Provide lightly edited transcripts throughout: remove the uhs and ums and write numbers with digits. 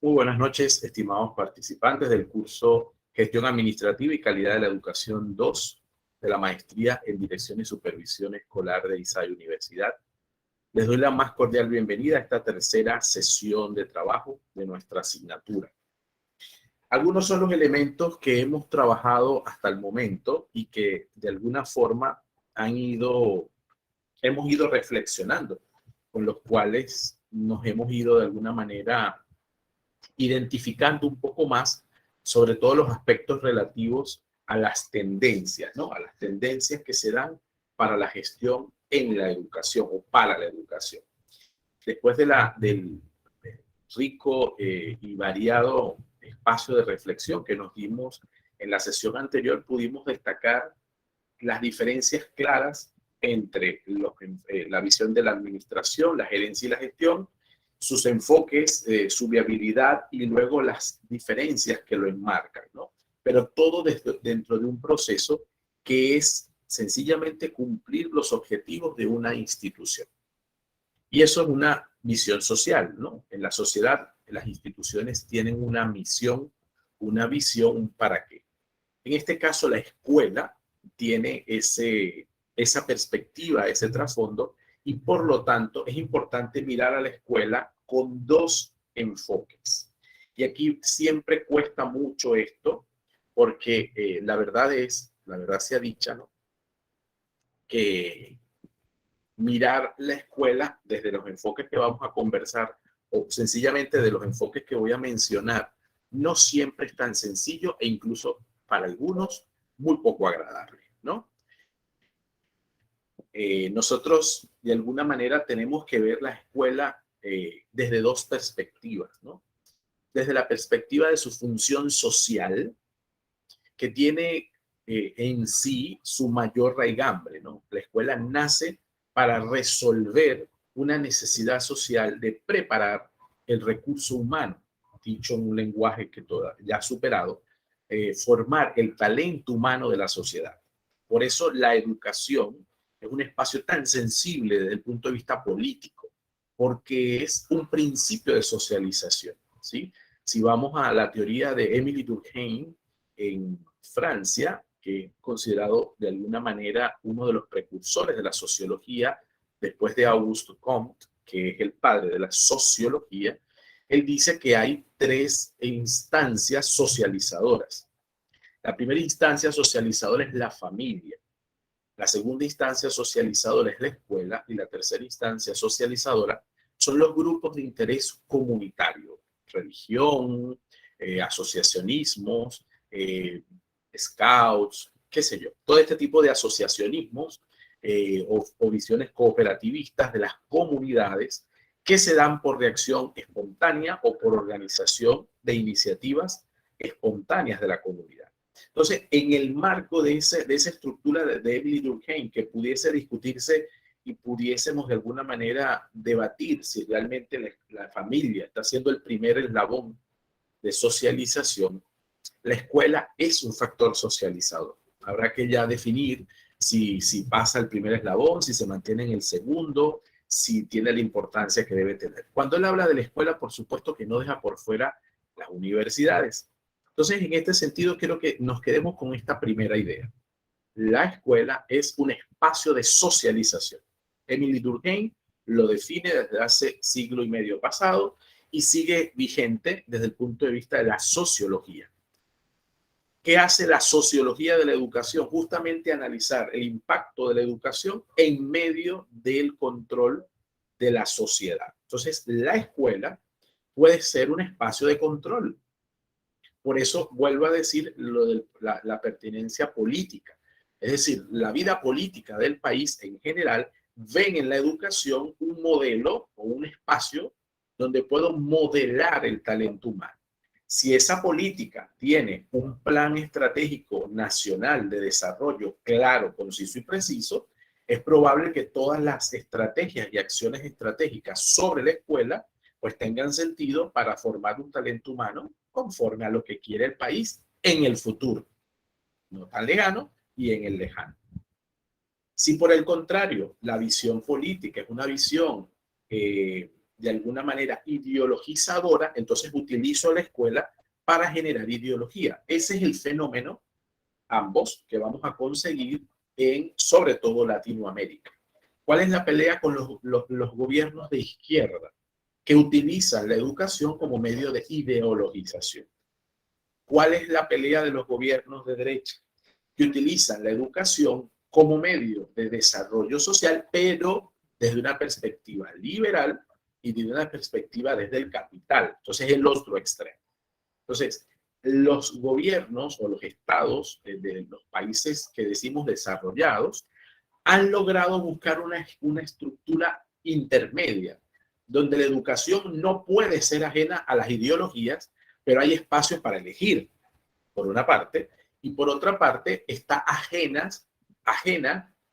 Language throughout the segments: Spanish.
Muy buenas noches, estimados participantes del curso Gestión Administrativa y Calidad de la Educación 2 de la Maestría en Dirección y Supervisión Escolar de ISAE Universidad. Les doy la más cordial bienvenida a esta tercera sesión de trabajo de nuestra asignatura. Algunos son los elementos que hemos trabajado hasta el momento y que de alguna forma hemos ido reflexionando, con los cuales nos hemos ido de alguna manera identificando un poco más sobre todos los aspectos relativos a las tendencias, ¿no? A las tendencias que se dan para la gestión en la educación o para la educación. Después del rico y variado espacio de reflexión que nos dimos en la sesión anterior, pudimos destacar las diferencias claras entre la visión de la administración, la gerencia y la gestión, sus enfoques, su viabilidad y luego las diferencias que lo enmarcan, ¿no? Pero todo dentro de un proceso que es sencillamente cumplir los objetivos de una institución. Y eso es una visión social, ¿no? En la sociedad, las instituciones tienen una misión, una visión para qué. En este caso, la escuela tiene esa perspectiva, ese trasfondo, y por lo tanto es importante mirar a la escuela con dos enfoques. Y aquí siempre cuesta mucho esto, porque la verdad sea dicha, ¿no? Que mirar la escuela desde los enfoques que vamos a conversar o sencillamente de los enfoques que voy a mencionar, no siempre es tan sencillo e incluso para algunos muy poco agradable, ¿no? Nosotros de alguna manera tenemos que ver la escuela desde dos perspectivas, ¿no? Desde la perspectiva de su función social, que tiene en sí su mayor raigambre, ¿no? La escuela nace para resolver una necesidad social de preparar el recurso humano, dicho en un lenguaje que ya ha superado, formar el talento humano de la sociedad. Por eso la educación es un espacio tan sensible desde el punto de vista político, porque es un principio de socialización, ¿sí? Si vamos a la teoría de Émile Durkheim en Francia, que es considerado de alguna manera uno de los precursores de la sociología, después de Auguste Comte, que es el padre de la sociología, él dice que hay tres instancias socializadoras. La primera instancia socializadora es la familia. La segunda instancia socializadora es la escuela y la tercera instancia socializadora son los grupos de interés comunitario, religión, asociacionismos, scouts, qué sé yo, todo este tipo de asociacionismos o visiones cooperativistas de las comunidades que se dan por reacción espontánea o por organización de iniciativas espontáneas de la comunidad. Entonces, en el marco de esa estructura de Émile Durkheim, que pudiese discutirse y pudiésemos de alguna manera debatir si realmente la familia está siendo el primer eslabón de socialización, la escuela es un factor socializador. Habrá que ya definir si pasa el primer eslabón, si se mantiene en el segundo, si tiene la importancia que debe tener. Cuando él habla de la escuela, por supuesto que no deja por fuera las universidades. Entonces, en este sentido, quiero que nos quedemos con esta primera idea. La escuela es un espacio de socialización. Émile Durkheim lo define desde hace siglo y medio pasado y sigue vigente desde el punto de vista de la sociología. ¿Qué hace la sociología de la educación? Justamente analizar el impacto de la educación en medio del control de la sociedad. Entonces, la escuela puede ser un espacio de control. Por eso vuelvo a decir lo de la pertinencia política. Es decir, la vida política del país en general ven en la educación un modelo o un espacio donde puedo modelar el talento humano. Si esa política tiene un plan estratégico nacional de desarrollo claro, conciso y preciso, es probable que todas las estrategias y acciones estratégicas sobre la escuela pues tengan sentido para formar un talento humano conforme a lo que quiere el país en el futuro, no tan lejano y en el lejano. Si por el contrario la visión política es una visión de alguna manera ideologizadora, entonces utilizo la escuela para generar ideología. Ese es el fenómeno, ambos, que vamos a conseguir en, sobre todo, Latinoamérica. ¿Cuál es la pelea con los gobiernos de izquierda que utilizan la educación como medio de ideologización? ¿Cuál es la pelea de los gobiernos de derecha que utilizan la educación como medio de desarrollo social, pero desde una perspectiva liberal y desde una perspectiva desde el capital? Entonces, el otro extremo. Entonces, los gobiernos o los estados de los países que decimos desarrollados han logrado buscar una estructura intermedia, donde la educación no puede ser ajena a las ideologías, pero hay espacios para elegir, por una parte, y por otra parte está ajena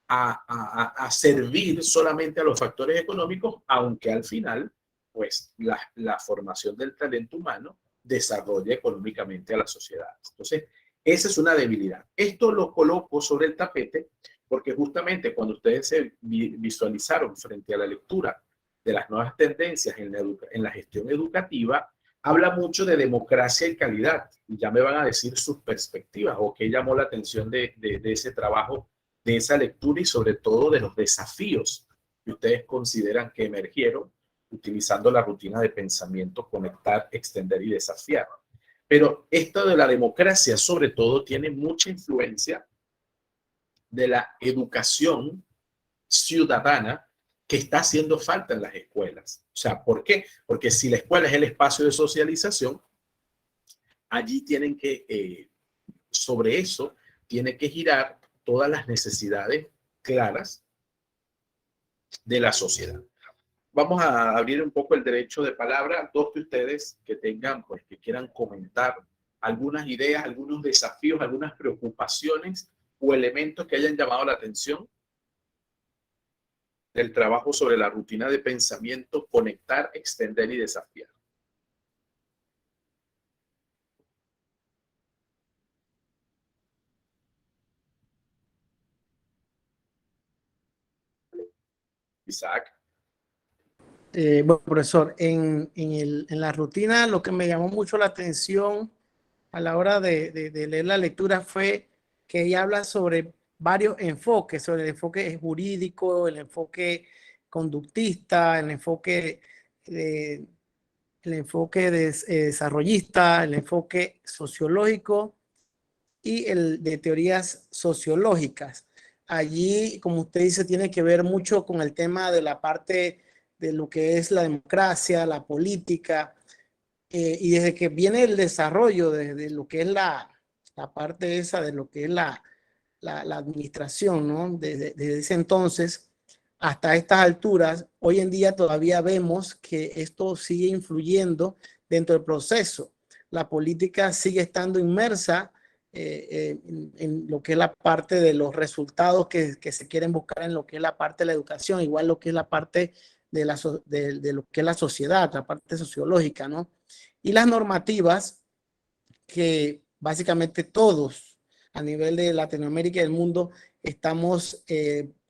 a servir solamente a los factores económicos, aunque al final, pues, la formación del talento humano desarrolla económicamente a la sociedad. Entonces, esa es una debilidad. Esto lo coloco sobre el tapete porque justamente cuando ustedes se visualizaron frente a la lectura de las nuevas tendencias en la gestión educativa, habla mucho de democracia y calidad. Y ya me van a decir sus perspectivas o qué llamó la atención de ese trabajo, de esa lectura y sobre todo de los desafíos que ustedes consideran que emergieron utilizando la rutina de pensamiento, conectar, extender y desafiar. Pero esto de la democracia sobre todo tiene mucha influencia de la educación ciudadana que está haciendo falta en las escuelas. O sea, ¿por qué? Porque si la escuela es el espacio de socialización, allí tienen que, sobre eso, tiene que girar todas las necesidades claras de la sociedad. Vamos a abrir un poco el derecho de palabra. Dos de ustedes que tengan, pues, que quieran comentar algunas ideas, algunos desafíos, algunas preocupaciones o elementos que hayan llamado la atención del trabajo sobre la rutina de pensamiento, conectar, extender y desafiar. Isaac. Bueno, profesor, en la rutina lo que me llamó mucho la atención a la hora de leer la lectura fue que ella habla sobre varios enfoques, sobre el enfoque jurídico, el enfoque conductista, el enfoque desarrollista, el enfoque sociológico y el de teorías sociológicas. Allí, como usted dice, tiene que ver mucho con el tema de la parte de lo que es la democracia, la política, y desde que viene el desarrollo de lo que es la parte esa de lo que es la administración, ¿no? Desde ese entonces hasta estas alturas, hoy en día todavía vemos que esto sigue influyendo dentro del proceso. La política sigue estando inmersa en lo que es la parte de los resultados que se quieren buscar en lo que es la parte de la educación, igual lo que es la parte de lo que es la sociedad, la parte sociológica, ¿no? Y las normativas que básicamente todos a nivel de Latinoamérica y del mundo estamos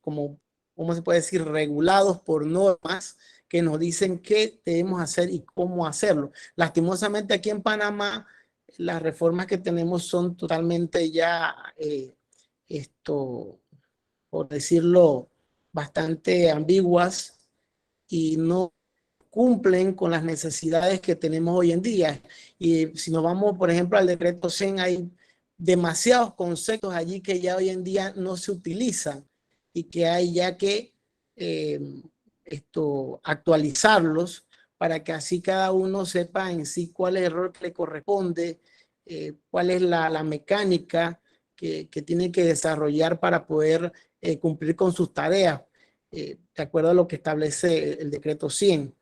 como, ¿cómo se puede decir? Regulados por normas que nos dicen qué debemos hacer y cómo hacerlo. Lastimosamente aquí en Panamá las reformas que tenemos son totalmente ya por decirlo, bastante ambiguas y no cumplen con las necesidades que tenemos hoy en día. Y si nos vamos, por ejemplo, al decreto 100, hay demasiados conceptos allí que ya hoy en día no se utilizan y que hay ya que eh, actualizarlos para que así cada uno sepa en sí cuál es el error que le corresponde, cuál es la mecánica que tiene que desarrollar para poder cumplir con sus tareas, de acuerdo a lo que establece el decreto 100.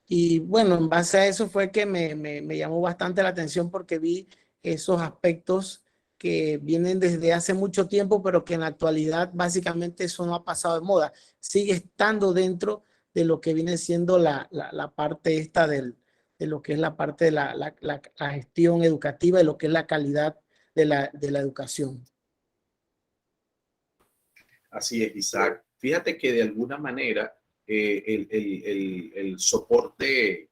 Y bueno, en base a eso fue que me llamó bastante la atención porque vi esos aspectos que vienen desde hace mucho tiempo, pero que en la actualidad básicamente eso no ha pasado de moda. Sigue estando dentro de lo que viene siendo la parte esta de lo que es la parte de la gestión educativa y lo que es la calidad de la educación. Así es, Isaac. Fíjate que de alguna manera el soporte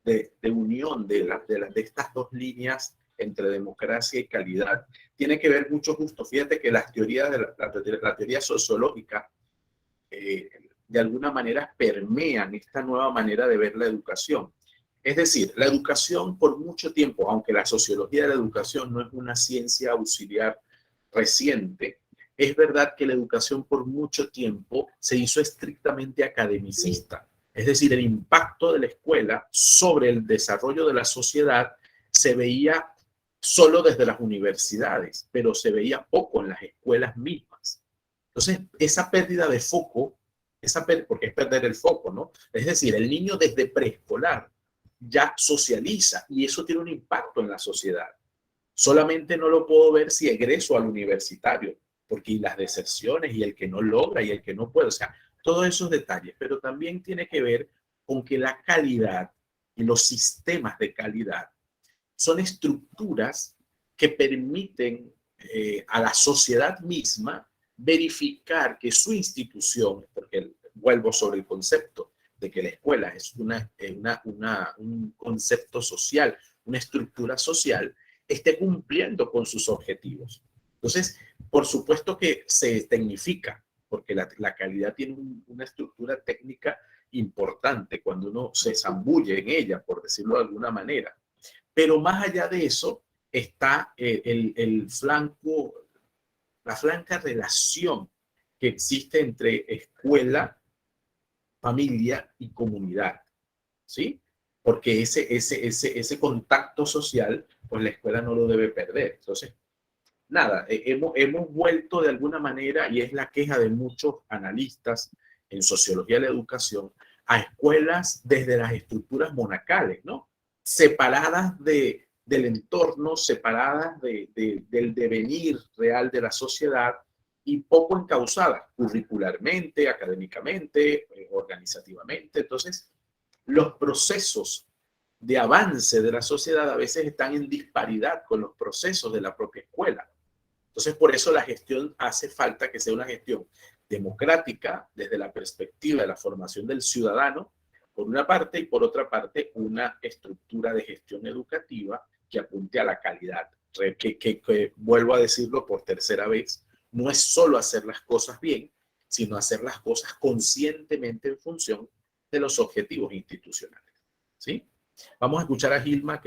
de unión de estas dos líneas entre democracia y calidad. Tiene que ver mucho justo, fíjate que las teorías de la teoría sociológica de alguna manera permean esta nueva manera de ver la educación. Es decir, la educación por mucho tiempo, aunque la sociología de la educación no es una ciencia auxiliar reciente, es verdad que la educación por mucho tiempo se hizo estrictamente academicista. Es decir, el impacto de la escuela sobre el desarrollo de la sociedad se veía solo desde las universidades, pero se veía poco en las escuelas mismas. Entonces, esa pérdida de foco, porque es perder el foco, ¿no? Es decir, el niño desde preescolar ya socializa y eso tiene un impacto en la sociedad. Solamente no lo puedo ver si egreso al universitario, porque las deserciones y el que no logra y el que no puede, o sea, todos esos detalles, pero también tiene que ver con que la calidad y los sistemas de calidad son estructuras que permiten a la sociedad misma verificar que su institución, porque vuelvo sobre el concepto de que la escuela es un concepto social, una estructura social, esté cumpliendo con sus objetivos. Entonces, por supuesto que se tecnifica, porque la calidad tiene una estructura técnica importante cuando uno se zambulle en ella, por decirlo de alguna manera. Pero más allá de eso está la franca relación que existe entre escuela, familia y comunidad, ¿sí? Porque ese contacto social, pues la escuela no lo debe perder. Entonces, nada, hemos vuelto de alguna manera, y es la queja de muchos analistas en sociología de la educación, a escuelas desde las estructuras monacales, ¿no? Separadas del entorno, separadas del devenir real de la sociedad y poco encausadas curricularmente, académicamente, organizativamente. Entonces, los procesos de avance de la sociedad a veces están en disparidad con los procesos de la propia escuela. Entonces, por eso la gestión hace falta que sea una gestión democrática desde la perspectiva de la formación del ciudadano, por una parte, y por otra parte, una estructura de gestión educativa que apunte a la calidad. Que vuelvo a decirlo por tercera vez, no es solo hacer las cosas bien, sino hacer las cosas conscientemente en función de los objetivos institucionales. ¿Sí? Vamos a escuchar a Gilma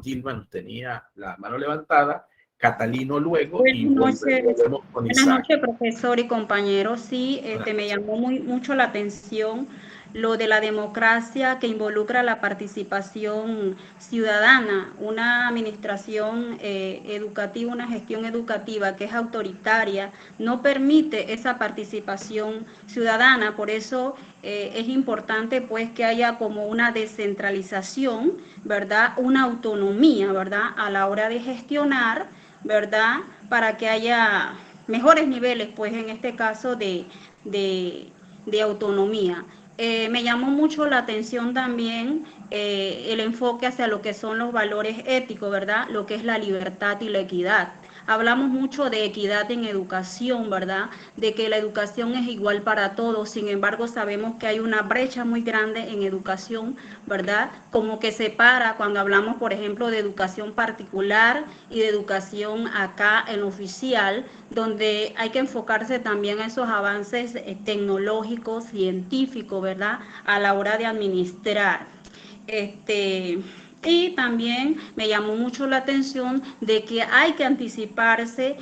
Gilma nos tenía la mano levantada, Catalino luego y volvemos con Isaac. Buenas noches, profesor y compañeros. Sí, me llamó mucho la atención lo de la democracia que involucra la participación ciudadana, una administración educativa, una gestión educativa que es autoritaria, no permite esa participación ciudadana. Por eso es importante pues que haya como una descentralización, ¿verdad? Una autonomía, ¿verdad? A la hora de gestionar, ¿verdad? Para que haya mejores niveles, pues en este caso de autonomía. Me llamó mucho la atención también el enfoque hacia lo que son los valores éticos, ¿verdad? Lo que es la libertad y la equidad. Hablamos mucho de equidad en educación, ¿verdad? De que la educación es igual para todos. Sin embargo, sabemos que hay una brecha muy grande en educación, ¿verdad? Como que separa cuando hablamos, por ejemplo, de educación particular y de educación acá en oficial, donde hay que enfocarse también a esos avances tecnológicos, científicos, ¿verdad? A la hora de administrar. Y también me llamó mucho la atención de que hay que anticiparse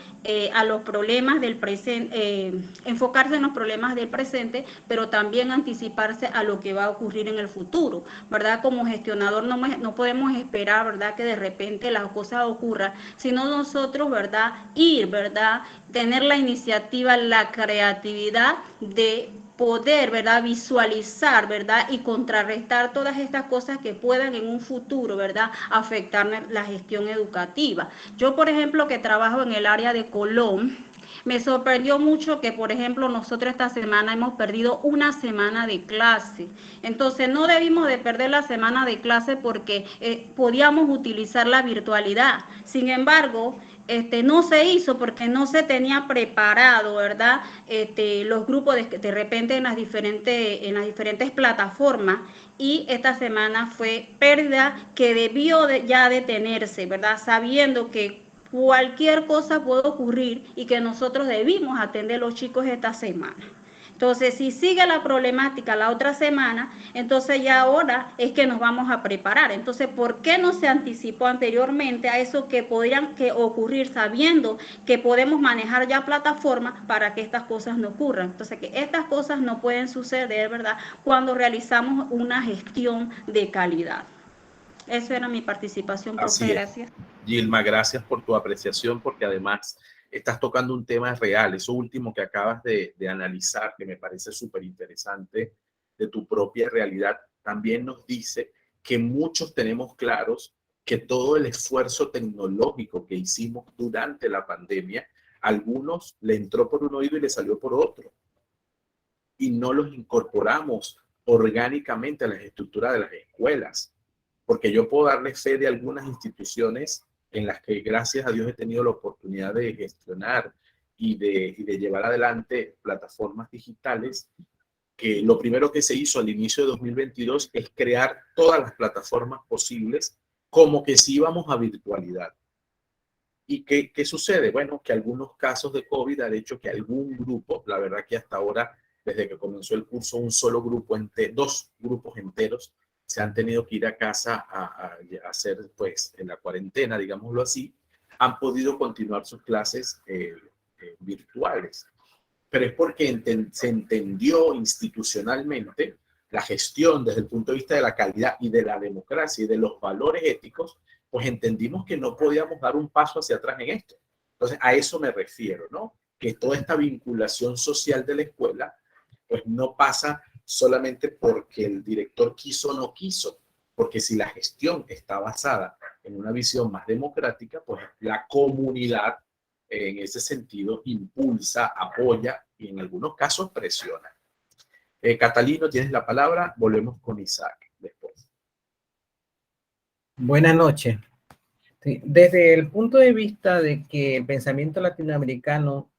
a los problemas del presente, enfocarse en los problemas del presente, pero también anticiparse a lo que va a ocurrir en el futuro, ¿verdad? Como gestionador no podemos esperar, ¿verdad?, que de repente las cosas ocurran, sino nosotros, ¿verdad?, ¿verdad?, tener la iniciativa, la creatividad de poder, ¿verdad?, visualizar, ¿verdad?, y contrarrestar todas estas cosas que puedan en un futuro, ¿verdad?, afectar la gestión educativa. Yo, por ejemplo, que trabajo en el área de Colón, me sorprendió mucho que, por ejemplo, nosotros esta semana hemos perdido una semana de clase. Entonces, no debimos de perder la semana de clase porque podíamos utilizar la virtualidad. Sin embargo, no se hizo porque no se tenía preparado, ¿verdad? Los grupos de repente en las diferentes plataformas, y esta semana fue pérdida que debió ya detenerse, ¿verdad? Sabiendo que cualquier cosa puede ocurrir y que nosotros debimos atender a los chicos esta semana. Entonces, si sigue la problemática la otra semana, entonces ya ahora es que nos vamos a preparar. Entonces, ¿por qué no se anticipó anteriormente a eso que podrían ocurrir, sabiendo que podemos manejar ya plataformas para que estas cosas no ocurran? Entonces, que estas cosas no pueden suceder, ¿verdad?, cuando realizamos una gestión de calidad. Eso era mi participación, profe. Así es. Gracias. Gilma, gracias por tu apreciación, porque además estás tocando un tema real. Eso último que acabas de analizar, que me parece súper interesante, de tu propia realidad, también nos dice que muchos tenemos claros que todo el esfuerzo tecnológico que hicimos durante la pandemia, a algunos le entró por un oído y le salió por otro. Y no los incorporamos orgánicamente a las estructuras de las escuelas. Porque yo puedo darle fe de algunas instituciones en las que, gracias a Dios, he tenido la oportunidad de gestionar y de llevar adelante plataformas digitales, que lo primero que se hizo al inicio de 2022 es crear todas las plataformas posibles, como que si íbamos a virtualidad. ¿Y qué sucede? Bueno, que algunos casos de COVID han hecho que algún grupo, la verdad que hasta ahora, desde que comenzó el curso, un solo grupo, dos grupos enteros, se han tenido que ir a casa a hacer, pues, en la cuarentena, digámoslo así, han podido continuar sus clases virtuales. Pero es porque se entendió institucionalmente la gestión desde el punto de vista de la calidad y de la democracia y de los valores éticos, pues entendimos que no podíamos dar un paso hacia atrás en esto. Entonces, a eso me refiero, ¿no? Que toda esta vinculación social de la escuela, pues no pasa solamente porque el director quiso o no quiso, porque si la gestión está basada en una visión más democrática, pues la comunidad en ese sentido impulsa, apoya y en algunos casos presiona. Catalino, tienes la palabra. Volvemos con Isaac después. Buenas noches. Sí, desde el punto de vista de que el pensamiento latinoamericano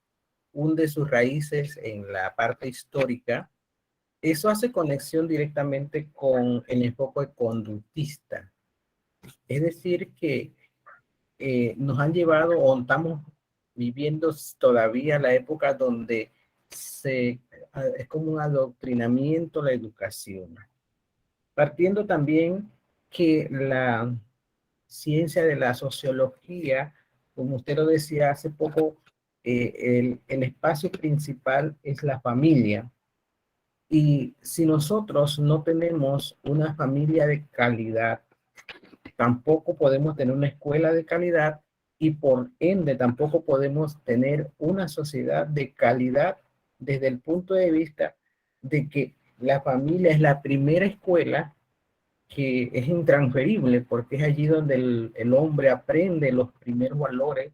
hunde sus raíces en la parte histórica, eso hace conexión directamente con el enfoque conductista. Es decir, que nos han llevado, o estamos viviendo todavía la época donde es como un adoctrinamiento la educación. Partiendo también que la ciencia de la sociología, como usted lo decía hace poco, el espacio principal es la familia. Y si nosotros no tenemos una familia de calidad, tampoco podemos tener una escuela de calidad y por ende tampoco podemos tener una sociedad de calidad desde el punto de vista de que la familia es la primera escuela que es intransferible, porque es allí donde el hombre aprende los primeros valores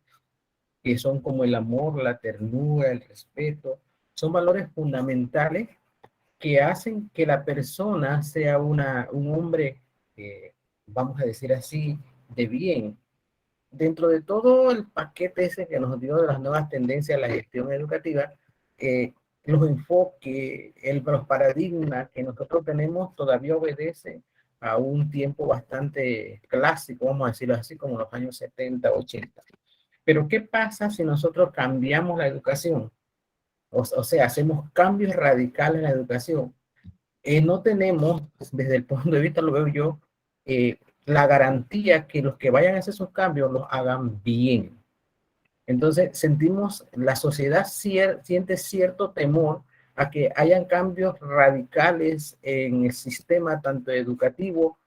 que son como el amor, la ternura, el respeto. Son valores fundamentales que hacen que la persona sea un hombre, vamos a decir así, de bien. Dentro de todo el paquete ese que nos dio de las nuevas tendencias a la gestión educativa, los enfoques, los paradigmas que nosotros tenemos todavía obedecen a un tiempo bastante clásico, vamos a decirlo así, como los años 70, 80. Pero ¿qué pasa si nosotros cambiamos la educación? O sea, hacemos cambios radicales en la educación. No tenemos, desde el punto de vista, lo veo yo, la garantía que los que vayan a hacer esos cambios los hagan bien. Entonces, la sociedad siente cierto temor a que hayan cambios radicales en el sistema, tanto educativo,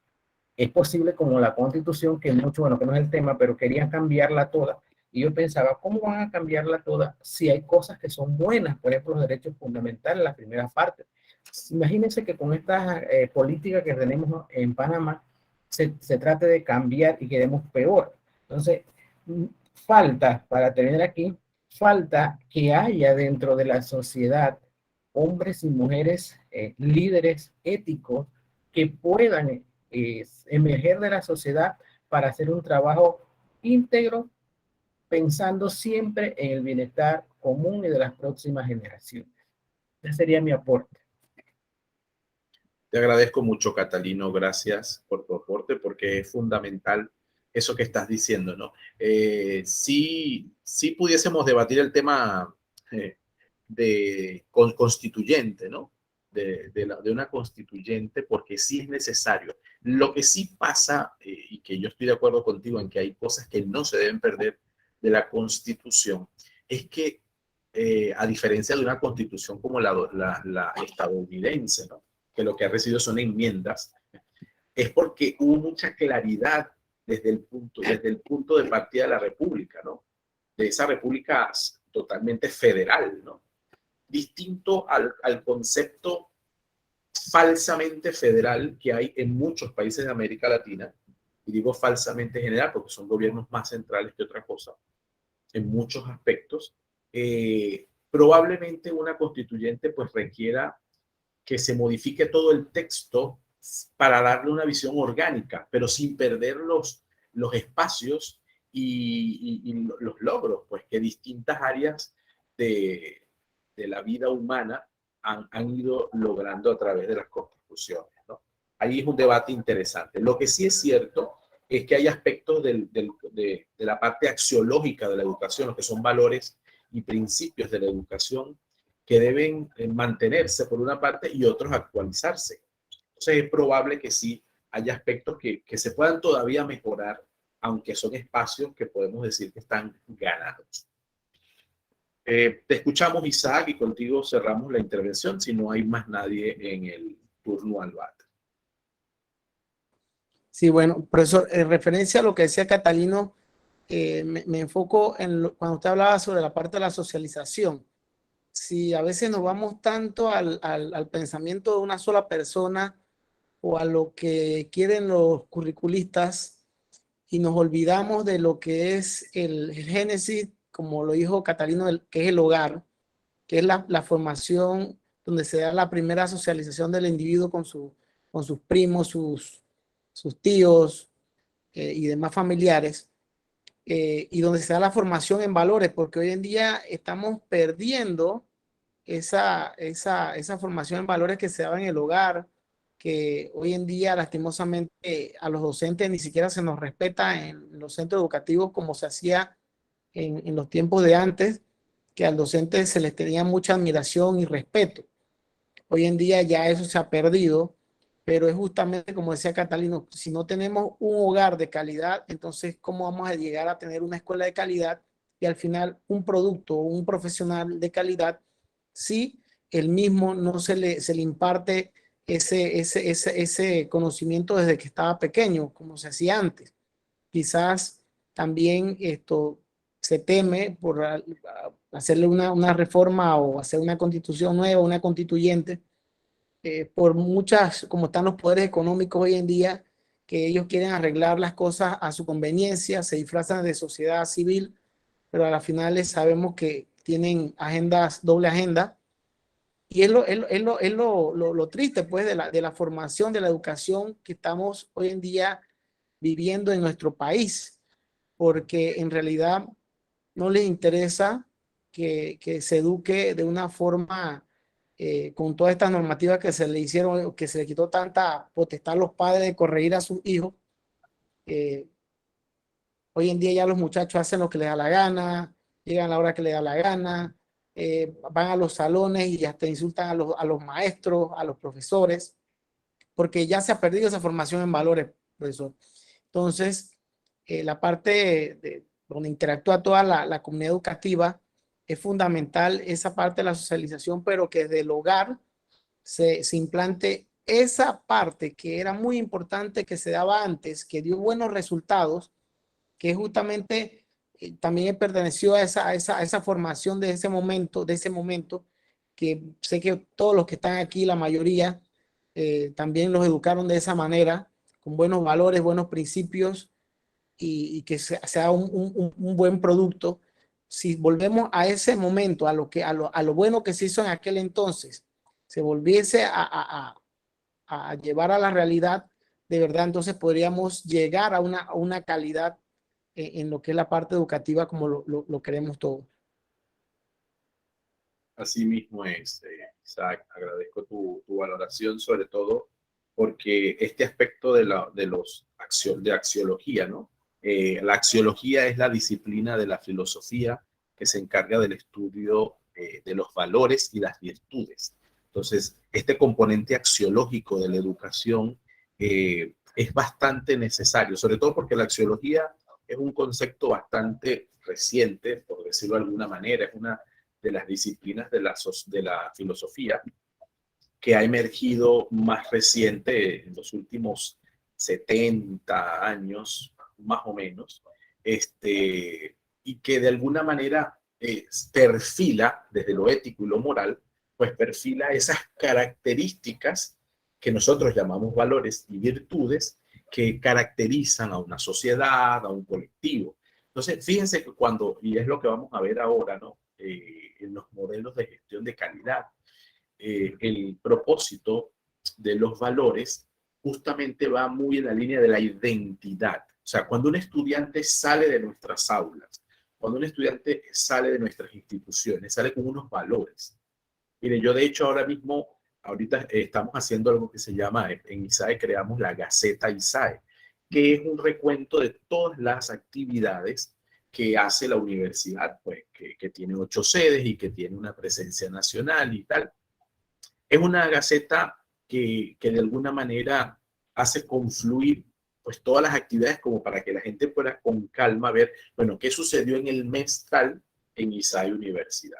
es posible como la Constitución, que mucho, bueno, que no es el tema, pero querían cambiarla toda. Y yo pensaba, ¿cómo van a cambiarla toda si hay cosas que son buenas? Por ejemplo, los derechos fundamentales, la primera parte. Imagínense que con esta política que tenemos en Panamá, se trate de cambiar y quedemos peor. Entonces, para terminar aquí, falta que haya dentro de la sociedad hombres y mujeres líderes éticos que puedan emerger de la sociedad para hacer un trabajo íntegro pensando siempre en el bienestar común y de las próximas generaciones. Ese sería mi aporte. Te agradezco mucho, Catalino. Gracias por tu aporte, porque es fundamental eso que estás diciendo, ¿no? Si pudiésemos debatir el tema constituyente, ¿no? De una constituyente, porque sí es necesario. Lo que sí pasa, y que yo estoy de acuerdo contigo en que hay cosas que no se deben perder de la Constitución, es que a diferencia de una Constitución como la estadounidense, ¿no? Que lo que ha recibido son enmiendas, es porque hubo mucha claridad desde el punto de partida de la República, ¿no? De esa República totalmente federal, ¿no? Distinto al concepto falsamente federal que hay en muchos países de América Latina, y digo falsamente general porque son gobiernos más centrales que otra cosa, en muchos aspectos. Probablemente una constituyente pues requiera que se modifique todo el texto para darle una visión orgánica, pero sin perder los espacios y los logros, pues que distintas áreas de la vida humana han ido logrando a través de las constituciones, ¿no? Ahí es un debate interesante. Lo que sí es cierto es que hay aspectos de la parte axiológica de la educación, lo que son valores y principios de la educación, que deben mantenerse por una parte y otros actualizarse. Entonces es probable que sí haya aspectos que se puedan todavía mejorar, aunque son espacios que podemos decir que están ganados. Te escuchamos, Isaac, y contigo cerramos la intervención si no hay más nadie en el turno al bate. Sí, bueno, profesor, en referencia a lo que decía Catalino, me enfoco en cuando usted hablaba sobre la parte de la socialización. Si a veces nos vamos tanto al pensamiento de una sola persona o a lo que quieren los curriculistas y nos olvidamos de lo que es el génesis, como lo dijo Catalino, que es el hogar, que es la formación donde se da la primera socialización del individuo con sus primos, sus tíos y demás familiares, y donde se da la formación en valores, porque hoy en día estamos perdiendo esa formación en valores que se daba en el hogar, que hoy en día lastimosamente a los docentes ni siquiera se nos respeta en los centros educativos como se hacía en los tiempos de antes, que al docente se les tenía mucha admiración y respeto. Hoy en día ya eso se ha perdido, pero es justamente como decía Catalino, si no tenemos un hogar de calidad, entonces ¿cómo vamos a llegar a tener una escuela de calidad y al final un producto o un profesional de calidad si el mismo no se le imparte ese conocimiento desde que estaba pequeño, como se hacía antes? Quizás también esto se teme por hacerle una reforma o hacer una constitución nueva, una constituyente, por muchas, como están los poderes económicos hoy en día, que ellos quieren arreglar las cosas a su conveniencia, se disfrazan de sociedad civil, pero a las finales sabemos que tienen agendas, doble agenda. Y es lo triste, pues, de la formación, de la educación que estamos hoy en día viviendo en nuestro país, porque en realidad no les interesa que se eduque de una forma con todas estas normativas que se le hicieron, que se le quitó tanta potestad a los padres de corregir a sus hijos. Hoy en día ya los muchachos hacen lo que les da la gana, llegan a la hora que les da la gana, van a los salones y hasta insultan a los maestros, a los profesores, porque ya se ha perdido esa formación en valores, profesor. Entonces, la parte donde interactúa toda la comunidad educativa, es fundamental esa parte de la socialización, pero que desde el hogar se implante esa parte que era muy importante, que se daba antes, que dio buenos resultados, que justamente también perteneció a esa formación de ese momento, que sé que todos los que están aquí, la mayoría, también los educaron de esa manera, con buenos valores, buenos principios, y que sea un buen producto. Si volvemos a ese momento, a lo bueno que se hizo en aquel entonces, se volviese a llevar a la realidad, de verdad, entonces podríamos llegar a una calidad en lo que es la parte educativa como lo queremos todos. Así mismo es, Isaac. Agradezco tu valoración, sobre todo porque este aspecto de axiología, ¿no? La axiología es la disciplina de la filosofía que se encarga del estudio de los valores y las virtudes. Entonces, este componente axiológico de la educación es bastante necesario, sobre todo porque la axiología es un concepto bastante reciente, por decirlo de alguna manera, es una de las disciplinas de la filosofía que ha emergido más reciente en los últimos 70 años, más o menos, y que de alguna manera perfila, desde lo ético y lo moral, pues perfila esas características que nosotros llamamos valores y virtudes que caracterizan a una sociedad, a un colectivo. Entonces, fíjense que y es lo que vamos a ver ahora, ¿no? En los modelos de gestión de calidad, el propósito de los valores justamente va muy en la línea de la identidad. O sea, cuando un estudiante sale de nuestras aulas, cuando un estudiante sale de nuestras instituciones, sale con unos valores. Mire, yo de hecho ahorita estamos haciendo algo que se llama, en ISAE creamos la Gaceta ISAE, que es un recuento de todas las actividades que hace la universidad, pues que tiene 8 sedes y que tiene una presencia nacional y tal. Es una gaceta que de alguna manera hace confluir pues todas las actividades como para que la gente pueda con calma ver, bueno, qué sucedió en el mes tal en ISAE Universidad.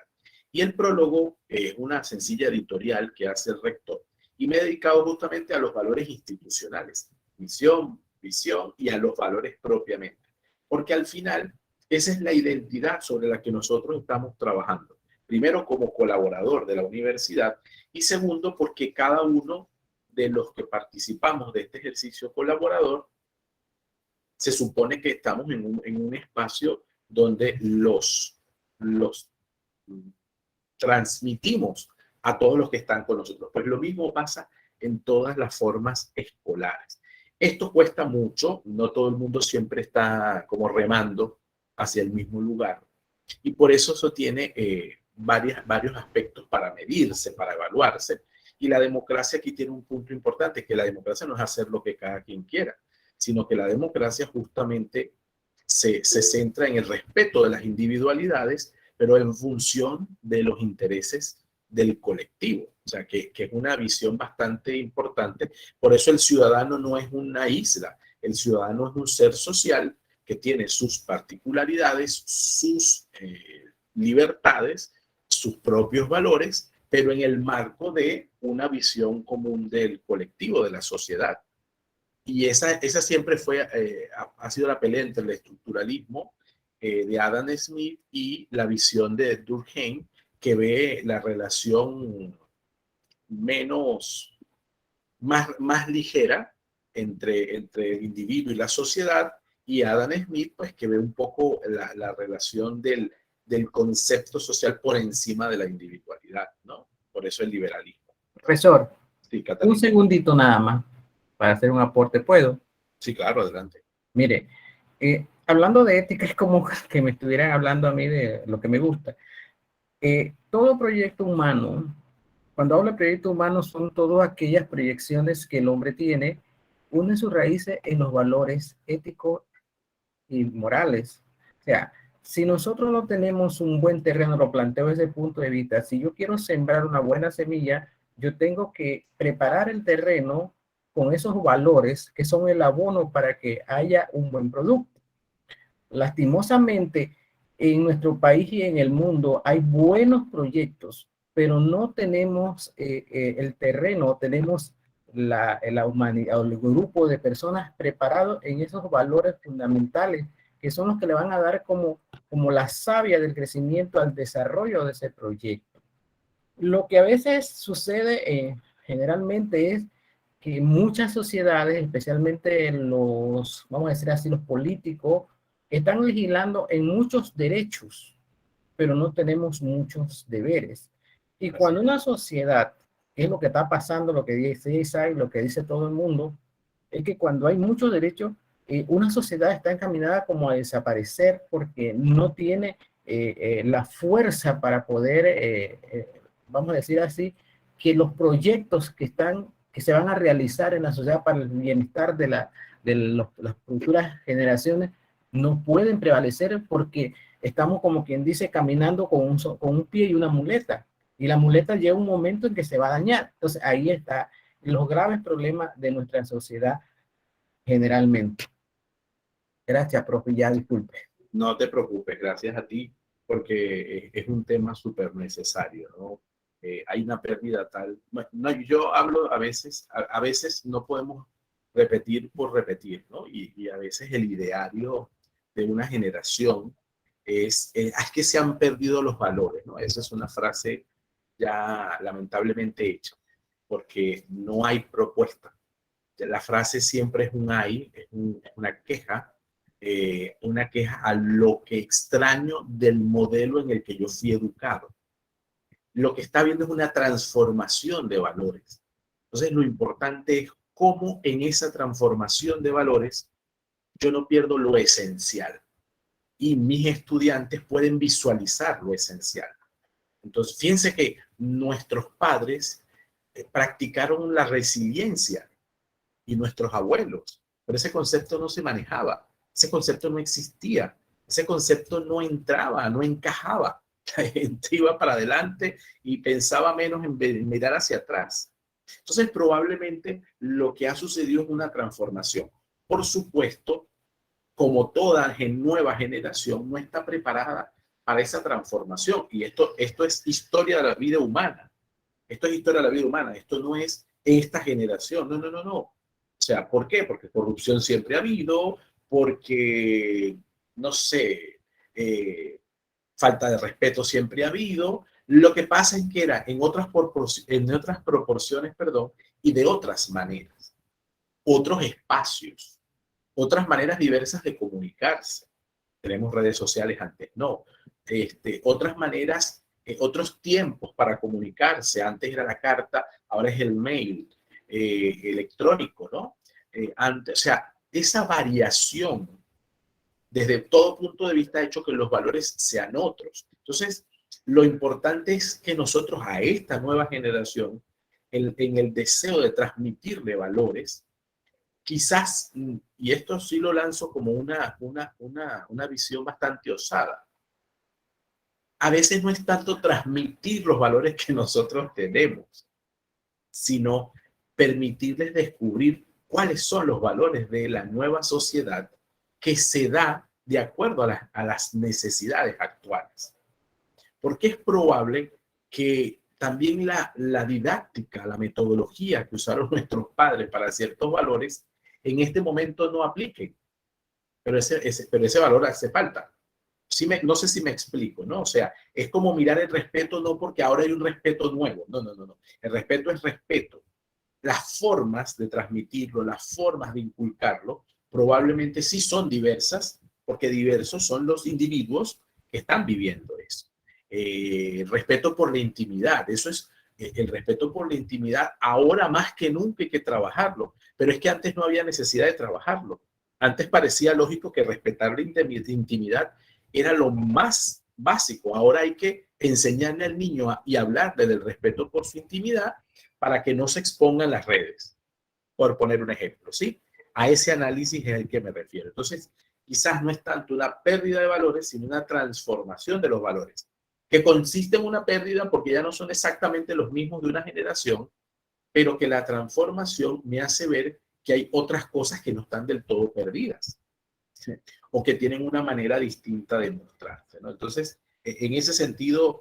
Y el prólogo es una sencilla editorial que hace el rector y me he dedicado justamente a los valores institucionales, misión, visión y a los valores propiamente. Porque al final esa es la identidad sobre la que nosotros estamos trabajando. Primero, como colaborador de la universidad y segundo, porque cada uno de los que participamos de este ejercicio colaborador se supone que estamos en un espacio donde los transmitimos a todos los que están con nosotros. Pues lo mismo pasa en todas las formas escolares. Esto cuesta mucho, no todo el mundo siempre está como remando hacia el mismo lugar. Y por eso tiene varios aspectos para medirse, para evaluarse. Y la democracia aquí tiene un punto importante, que la democracia no es hacer lo que cada quien quiera, sino que la democracia justamente se centra en el respeto de las individualidades, pero en función de los intereses del colectivo. O sea, que es una visión bastante importante. Por eso el ciudadano no es una isla, el ciudadano es un ser social que tiene sus particularidades, sus libertades, sus propios valores, pero en el marco de una visión común del colectivo, de la sociedad. Y esa siempre ha sido la pelea entre el estructuralismo de Adam Smith y la visión de Durkheim, que ve la relación más ligera entre el individuo y la sociedad, y Adam Smith, pues que ve un poco la relación del concepto social por encima de la individualidad, ¿no? Por eso el liberalismo. Profesor, sí, un segundito nada más para hacer un aporte, ¿puedo? Sí, claro, adelante. Mire, hablando de ética es como que me estuvieran hablando a mí de lo que me gusta. Todo proyecto humano, cuando hablo de proyecto humano, son todas aquellas proyecciones que el hombre tiene, une sus raíces en los valores éticos y morales. O sea, si nosotros no tenemos un buen terreno, lo planteo desde el punto de vista, si yo quiero sembrar una buena semilla, yo tengo que preparar el terreno con esos valores que son el abono para que haya un buen producto. Lastimosamente, en nuestro país y en el mundo hay buenos proyectos, pero no tenemos el terreno, tenemos la humanidad o el grupo de personas preparados en esos valores fundamentales que son los que le van a dar como la savia del crecimiento al desarrollo de ese proyecto. Lo que a veces sucede generalmente es que muchas sociedades, especialmente los, vamos a decir así, los políticos, están legislando en muchos derechos, pero no tenemos muchos deberes. Y cuando una sociedad, que es lo que está pasando, lo que dice Isaac, lo que dice todo el mundo, es que cuando hay muchos derechos, una sociedad está encaminada como a desaparecer porque no tiene la fuerza para poder, vamos a decir así, que los proyectos que se van a realizar en la sociedad para el bienestar de las futuras generaciones no pueden prevalecer porque estamos, como quien dice, caminando con un pie y una muleta. Y la muleta llega un momento en que se va a dañar. Entonces ahí está los graves problemas de nuestra sociedad generalmente. Gracias, profe, ya disculpe. No te preocupes, gracias a ti, porque es un tema súper necesario, ¿no? Hay una pérdida tal. No, yo hablo a veces no podemos repetir por repetir, ¿no? Y a veces el ideario de una generación es que se han perdido los valores, ¿no? Esa es una frase ya lamentablemente hecha, porque no hay propuesta. La frase siempre es un hay, es una queja a lo que extraño del modelo en el que yo fui educado. Lo que está viendo es una transformación de valores. Entonces, lo importante es cómo en esa transformación de valores yo no pierdo lo esencial y mis estudiantes pueden visualizar lo esencial. Entonces, fíjense que nuestros padres practicaron la resiliencia y nuestros abuelos, pero ese concepto no se manejaba, ese concepto no existía, ese concepto no entraba, no encajaba. La gente iba para adelante y pensaba menos en mirar hacia atrás. Entonces, probablemente lo que ha sucedido es una transformación. Por supuesto, como toda nueva generación, no está preparada para esa transformación. Y esto es historia de la vida humana. Esto es historia de la vida humana. Esto no es esta generación. No, no, no, no. O sea, ¿por qué? Porque corrupción siempre ha habido, porque, no sé, falta de respeto siempre ha habido. Lo que pasa es que era en otras proporciones, perdón, y de otras maneras, otros espacios, otras maneras diversas de comunicarse. Tenemos redes sociales, antes no. Otras maneras, otros tiempos para comunicarse. Antes era la carta, ahora es el mail electrónico, ¿no? Antes, o sea, esa variación desde todo punto de vista ha hecho que los valores sean otros. Entonces, lo importante es que nosotros a esta nueva generación, en el deseo de transmitirle valores, quizás, y esto sí lo lanzo como una visión bastante osada, a veces no es tanto transmitir los valores que nosotros tenemos, sino permitirles descubrir cuáles son los valores de la nueva sociedad que se da de acuerdo a las necesidades actuales. Porque es probable que también la didáctica, la metodología que usaron nuestros padres para ciertos valores, en este momento no apliquen. Pero ese valor hace falta. No sé si me explico, ¿no? O sea, es como mirar el respeto no porque ahora hay un respeto nuevo. No, no, no, no. El respeto es respeto. Las formas de transmitirlo, las formas de inculcarlo, probablemente sí son diversas, porque diversos son los individuos que están viviendo eso. Respeto por la intimidad, eso es el respeto por la intimidad. Ahora más que nunca hay que trabajarlo, pero es que antes no había necesidad de trabajarlo. Antes parecía lógico que respetar la intimidad era lo más básico. Ahora hay que enseñarle al niño y hablarle del respeto por su intimidad para que no se exponga en las redes, por poner un ejemplo, ¿sí? A ese análisis es al que me refiero. Entonces, quizás no es tanto una pérdida de valores, sino una transformación de los valores, que consiste en una pérdida porque ya no son exactamente los mismos de una generación, pero que la transformación me hace ver que hay otras cosas que no están del todo perdidas, ¿sí? O que tienen una manera distinta de mostrarse, ¿no? Entonces, en ese sentido,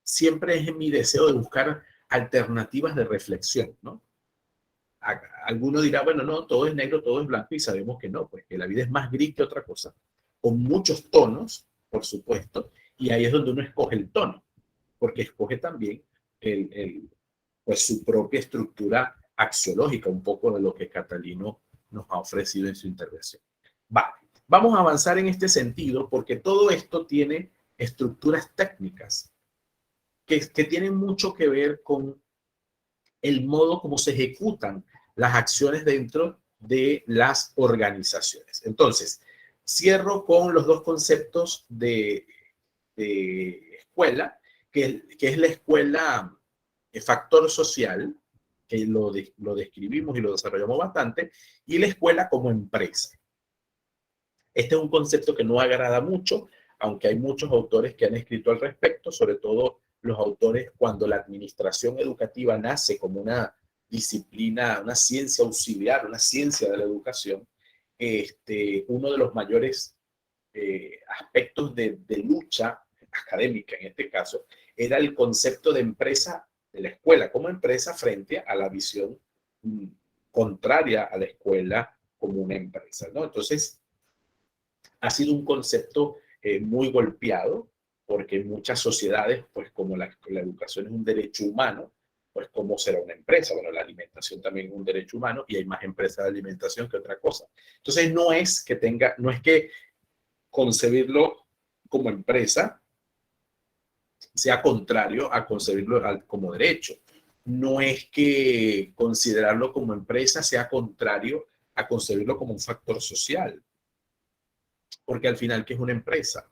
siempre es mi deseo de buscar alternativas de reflexión, ¿no? Alguno dirá, bueno, no, todo es negro, todo es blanco, y sabemos que no, pues que la vida es más gris que otra cosa, con muchos tonos, por supuesto, y ahí es donde uno escoge el tono, porque escoge también pues su propia estructura axiológica, un poco de lo que Catalino nos ha ofrecido en su intervención. Vamos a avanzar en este sentido, porque todo esto tiene estructuras técnicas que tienen mucho que ver con el modo como se ejecutan las acciones dentro de las organizaciones. Entonces, cierro con los dos conceptos de escuela, que es la escuela factor social, que lo describimos y lo desarrollamos bastante, y la escuela como empresa. Este es un concepto que no agrada mucho, aunque hay muchos autores que han escrito al respecto, sobre todo los autores cuando la administración educativa nace como una disciplina, una ciencia auxiliar, una ciencia de la educación. Uno de los mayores aspectos de lucha académica, en este caso, era el concepto de empresa, de la escuela como empresa frente a la visión contraria a la escuela como una empresa, ¿no? Entonces, ha sido un concepto muy golpeado, porque en muchas sociedades, pues como la educación es un derecho humano, pues ¿cómo será una empresa? Bueno, la alimentación también es un derecho humano y hay más empresas de alimentación que otra cosa. Entonces, no es que concebirlo como empresa sea contrario a concebirlo como derecho. No es que considerarlo como empresa sea contrario a concebirlo como un factor social. Porque al final, ¿qué es una empresa?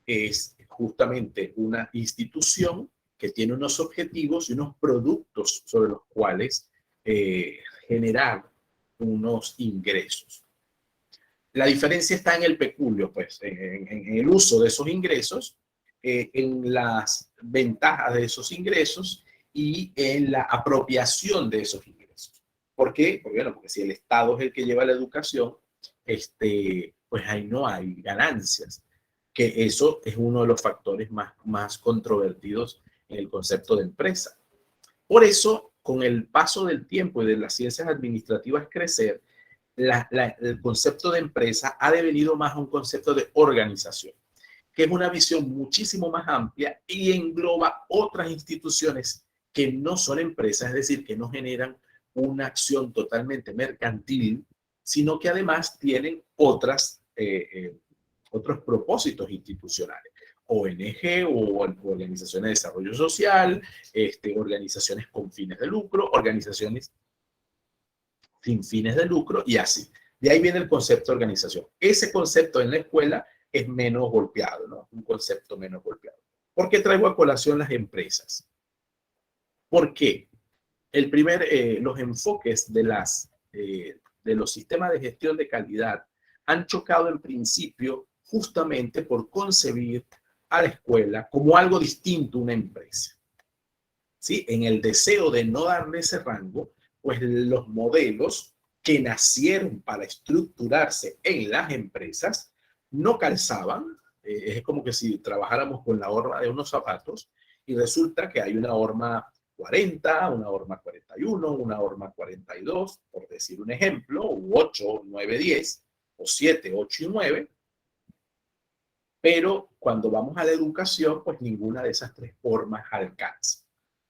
Es justamente una institución que tiene unos objetivos y unos productos sobre los cuales generar unos ingresos. La diferencia está en el peculio, pues, en el uso de esos ingresos, en las ventajas de esos ingresos y en la apropiación de esos ingresos. ¿Por qué? Porque si el Estado es el que lleva la educación, pues ahí no hay ganancias, que eso es uno de los factores más controvertidos en el concepto de empresa. Por eso, con el paso del tiempo y de las ciencias administrativas crecer, el concepto de empresa ha devenido más a un concepto de organización, que es una visión muchísimo más amplia y engloba otras instituciones que no son empresas, es decir, que no generan una acción totalmente mercantil, sino que además tienen otros propósitos institucionales. ONG o organizaciones de desarrollo social, organizaciones con fines de lucro, organizaciones sin fines de lucro y así. De ahí viene el concepto de organización. Ese concepto en la escuela es menos golpeado, ¿no? Un concepto menos golpeado. ¿Por qué traigo a colación las empresas? ¿Por qué? Los enfoques de los sistemas de gestión de calidad han chocado en principio justamente por concebir a la escuela como algo distinto a una empresa. ¿Sí? En el deseo de no darle ese rango, pues los modelos que nacieron para estructurarse en las empresas no calzaban. Es como que si trabajáramos con la horma de unos zapatos y resulta que hay una horma 40, una horma 41, una horma 42, por decir un ejemplo, u 8, 9, 10, o 7, 8 y 9. Pero cuando vamos a la educación, pues ninguna de esas tres formas alcanza.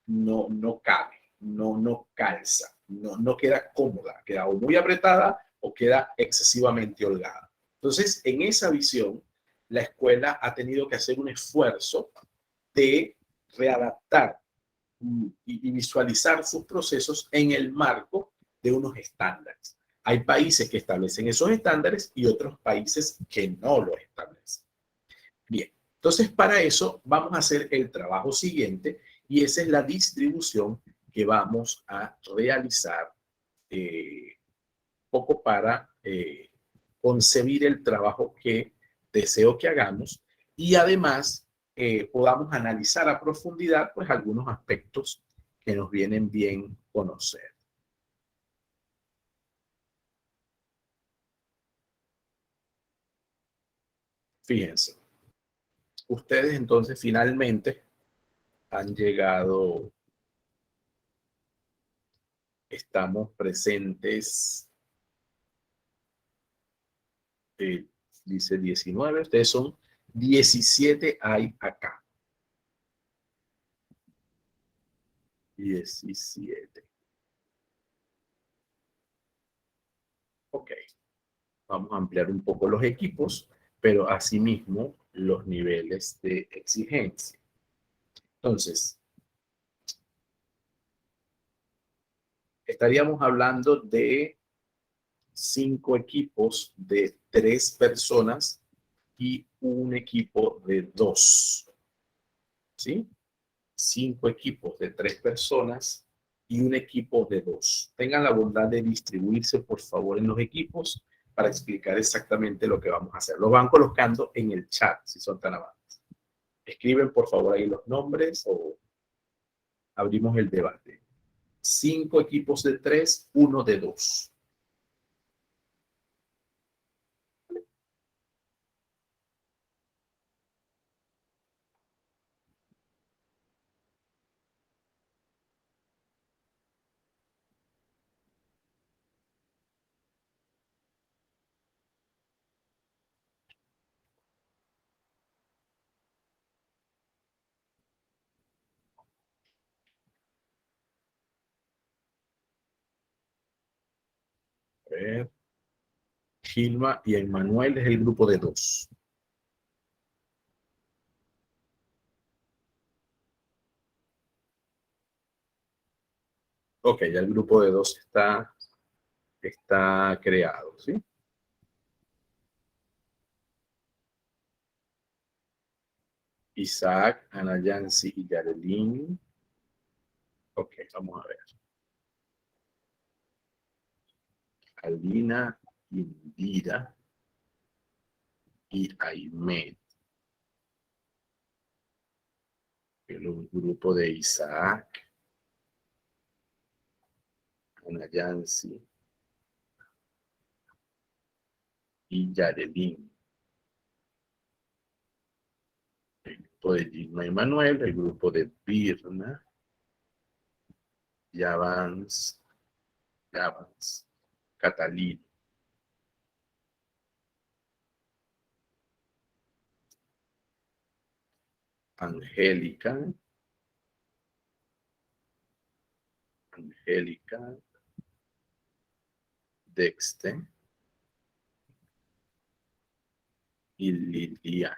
No cabe, no calza, no queda cómoda, queda o muy apretada o queda excesivamente holgada. Entonces, en esa visión, la escuela ha tenido que hacer un esfuerzo de readaptar y visualizar sus procesos en el marco de unos estándares. Hay países que establecen esos estándares y otros países que no los establecen. Bien, entonces para eso vamos a hacer el trabajo siguiente y esa es la distribución que vamos a realizar poco para concebir el trabajo que deseo que hagamos y además podamos analizar a profundidad pues algunos aspectos que nos vienen bien conocer. Fíjense, ustedes entonces finalmente han llegado, estamos presentes, dice 19, ustedes son 17 hay acá. 17. Ok, vamos a ampliar un poco los equipos, pero asimismo los niveles de exigencia. Entonces, estaríamos hablando de 5 equipos de 3 personas y un equipo de 2. ¿Sí? 5 equipos de 3 personas y un equipo de 2. Tengan la bondad de distribuirse, por favor, en los equipos para explicar exactamente lo que vamos a hacer. Lo van colocando en el chat, si son tan amables. Escriben, por favor, ahí los nombres o abrimos el debate. 5 equipos de 3, 1 de 2. A ver. Gilma y Emmanuel es el grupo de 2. Ok, ya el grupo de 2 está creado, ¿sí? Isaac, Ana Yancy y Yarelín. Ok, vamos a ver. Alina, Indira y Aimet. El grupo de Isaac, Ana Yancy y Yarelín. El grupo de Gilma y Manuel, el grupo de Birna, Yavans, Catalina. Angélica, Dexter y Liliana.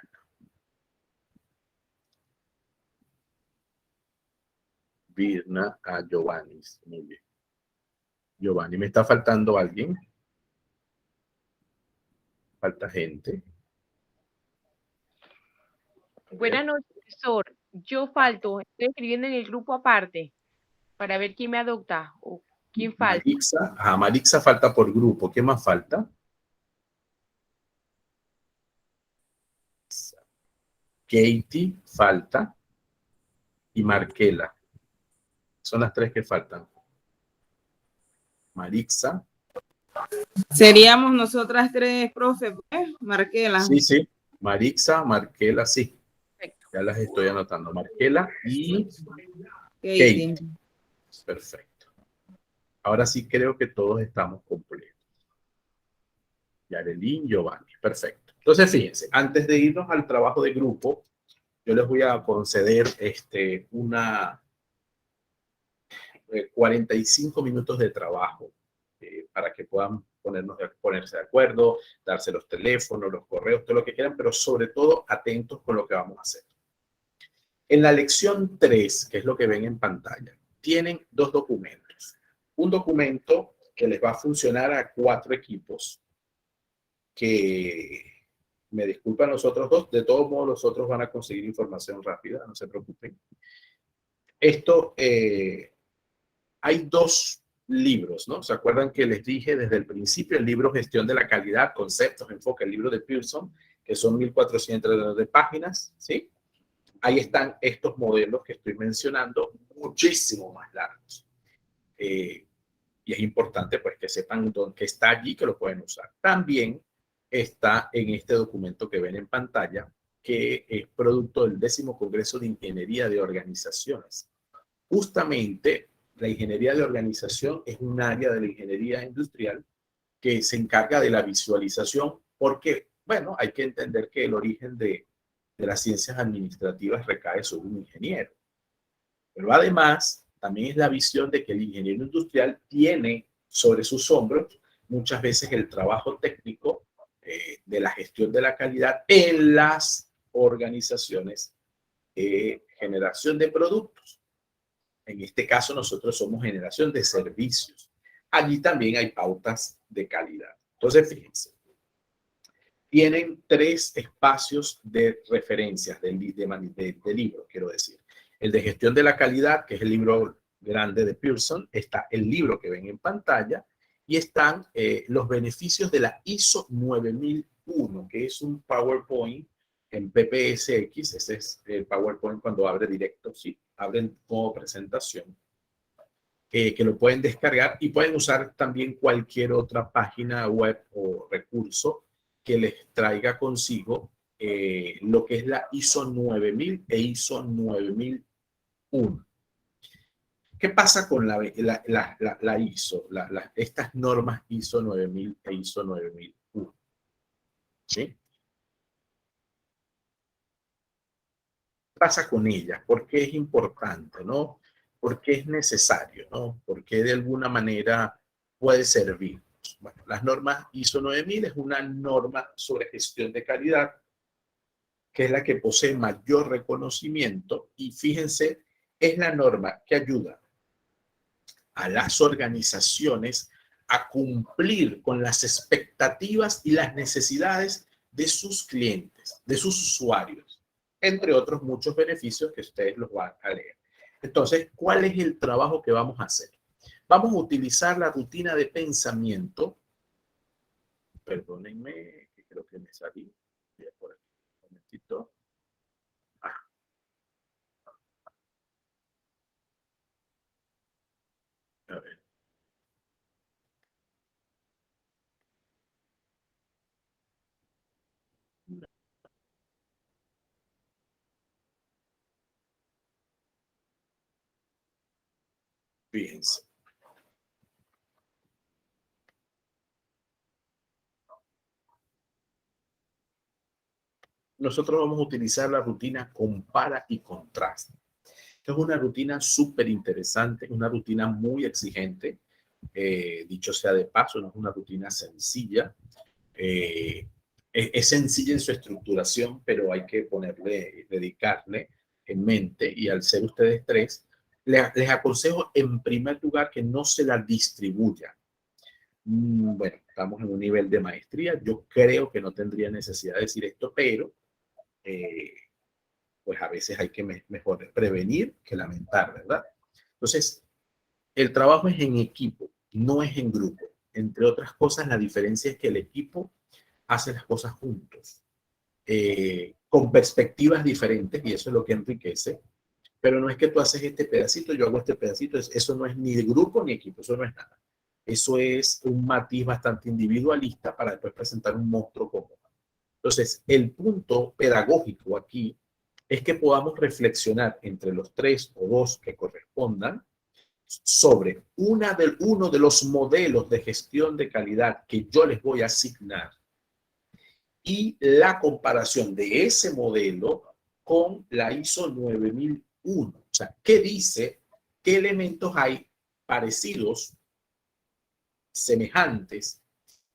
Virna a Giovanni. Muy bien. Giovanni, ¿me está faltando alguien? Falta gente. Buenas noches, profesor. Yo falto. Estoy escribiendo en el grupo aparte para ver quién me adopta o quién falta. Marixa, Marixa falta por grupo. ¿Qué más falta? Katie falta y Marquela. Son las 3 que faltan. Marixa. Seríamos nosotras 3, profe, pues, Marquela. Sí. Marixa, Marquela, sí. Perfecto. Ya las estoy anotando. Marquela y Katie. Perfecto. Ahora sí creo que todos estamos completos. Yarelín, Giovanni. Perfecto. Entonces, fíjense, antes de irnos al trabajo de grupo, yo les voy a conceder una 45 minutos de trabajo para que puedan ponerse de acuerdo, darse los teléfonos, los correos, todo lo que quieran, pero sobre todo atentos con lo que vamos a hacer. En la lección 3, que es lo que ven en pantalla, tienen 2 documentos. Un documento que les va a funcionar a 4 equipos, que me disculpan los otros 2, de todos modos los otros van a conseguir información rápida, no se preocupen. Esto, hay 2 libros, ¿no? ¿Se acuerdan que les dije desde el principio el libro Gestión de la Calidad, Conceptos, Enfoque, el libro de Pearson, que son 1400 de páginas, ¿sí? Ahí están estos modelos que estoy mencionando, muchísimo más largos. Y es importante pues que sepan que está allí, que lo pueden usar. También está en este documento que ven en pantalla, que es producto del 10º Congreso de Ingeniería de Organizaciones. Justamente, la ingeniería de organización es un área de la ingeniería industrial que se encarga de la visualización, porque, bueno, hay que entender que el origen de las ciencias administrativas recae sobre un ingeniero. Pero además, también es la visión de que el ingeniero industrial tiene sobre sus hombros muchas veces el trabajo técnico de la gestión de la calidad en las organizaciones de generación de productos. En este caso, nosotros somos generación de servicios. Allí también hay pautas de calidad. Entonces, fíjense, tienen 3 espacios de referencias de libro, quiero decir. El de gestión de la calidad, que es el libro grande de Pearson, está el libro que ven en pantalla, y están los beneficios de la ISO 9001, que es un PowerPoint en PPSX. Ese es el PowerPoint cuando abre directo, sí, abren como presentación, que lo pueden descargar y pueden usar también cualquier otra página web o recurso que les traiga consigo lo que es la ISO 9000 e ISO 9001. ¿Qué pasa con la ISO? Estas normas ISO 9000 e ISO 9001. ¿Sí? ¿Qué pasa con ellas? ¿Por qué es importante, no? ¿Por qué es necesario, no? ¿Por qué de alguna manera puede servir? Bueno, las normas ISO 9000 es una norma sobre gestión de calidad, que es la que posee mayor reconocimiento, y fíjense, es la norma que ayuda a las organizaciones a cumplir con las expectativas y las necesidades de sus clientes, de sus usuarios, entre otros muchos beneficios que ustedes los van a leer. Entonces, ¿cuál es el trabajo que vamos a hacer? Vamos a utilizar la rutina de pensamiento. Perdónenme, que creo que me salí. Por aquí, un momentito. A ver. Fíjense. Nosotros vamos a utilizar la rutina compara y contrasta. Es una rutina súper interesante, una rutina muy exigente. Dicho sea de paso, no es una rutina sencilla. Es sencilla en su estructuración, pero hay que dedicarle en mente. Y al ser ustedes 3, les aconsejo en primer lugar que no se la distribuyan. Bueno, estamos en un nivel de maestría. Yo creo que no tendría necesidad de decir esto, pero pues a veces hay que mejor prevenir que lamentar, ¿verdad? Entonces, el trabajo es en equipo, no es en grupo. Entre otras cosas, la diferencia es que el equipo hace las cosas juntos, con perspectivas diferentes, y eso es lo que enriquece. Pero no es que tú haces este pedacito, yo hago este pedacito. Eso no es ni de grupo ni equipo, eso no es nada. Eso es un matiz bastante individualista para después presentar un monstruo común. Entonces, el punto pedagógico aquí es que podamos reflexionar entre los 3 o 2 que correspondan sobre uno de los modelos de gestión de calidad que yo les voy a asignar, y la comparación de ese modelo con la ISO 9001. O sea, ¿qué dice? ¿Qué elementos hay parecidos, semejantes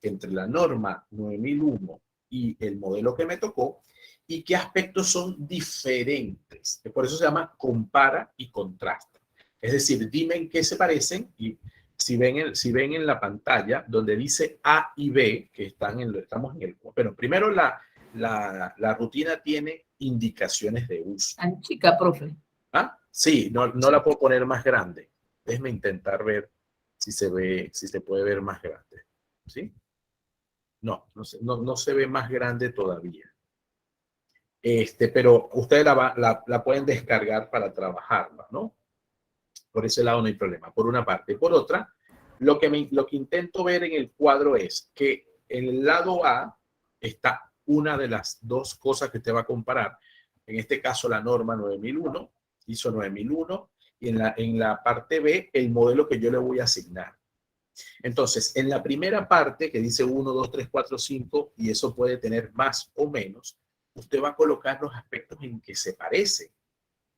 entre la norma 9001 y el modelo que me tocó, y qué aspectos son diferentes? Por eso se llama compara y contrasta. Es decir, dime en qué se parecen, y si ven en la pantalla donde dice A y B, que estamos en el... Pero primero la rutina tiene indicaciones de uso. Tan chica, profe. ¿Ah? Sí, no la puedo poner más grande. Déjeme intentar ver si se puede ver más grande. ¿Sí? No se ve más grande todavía. Pero ustedes la pueden descargar para trabajarla, ¿no? Por ese lado no hay problema, por una parte. Por otra, lo que intento ver en el cuadro es que en el lado A está una de las 2 cosas que usted va a comparar. En este caso, la norma 9001, ISO 9001, y en la parte B, el modelo que yo le voy a asignar. Entonces, en la primera parte, que dice 1, 2, 3, 4, 5, y eso puede tener más o menos, usted va a colocar los aspectos en que se parece.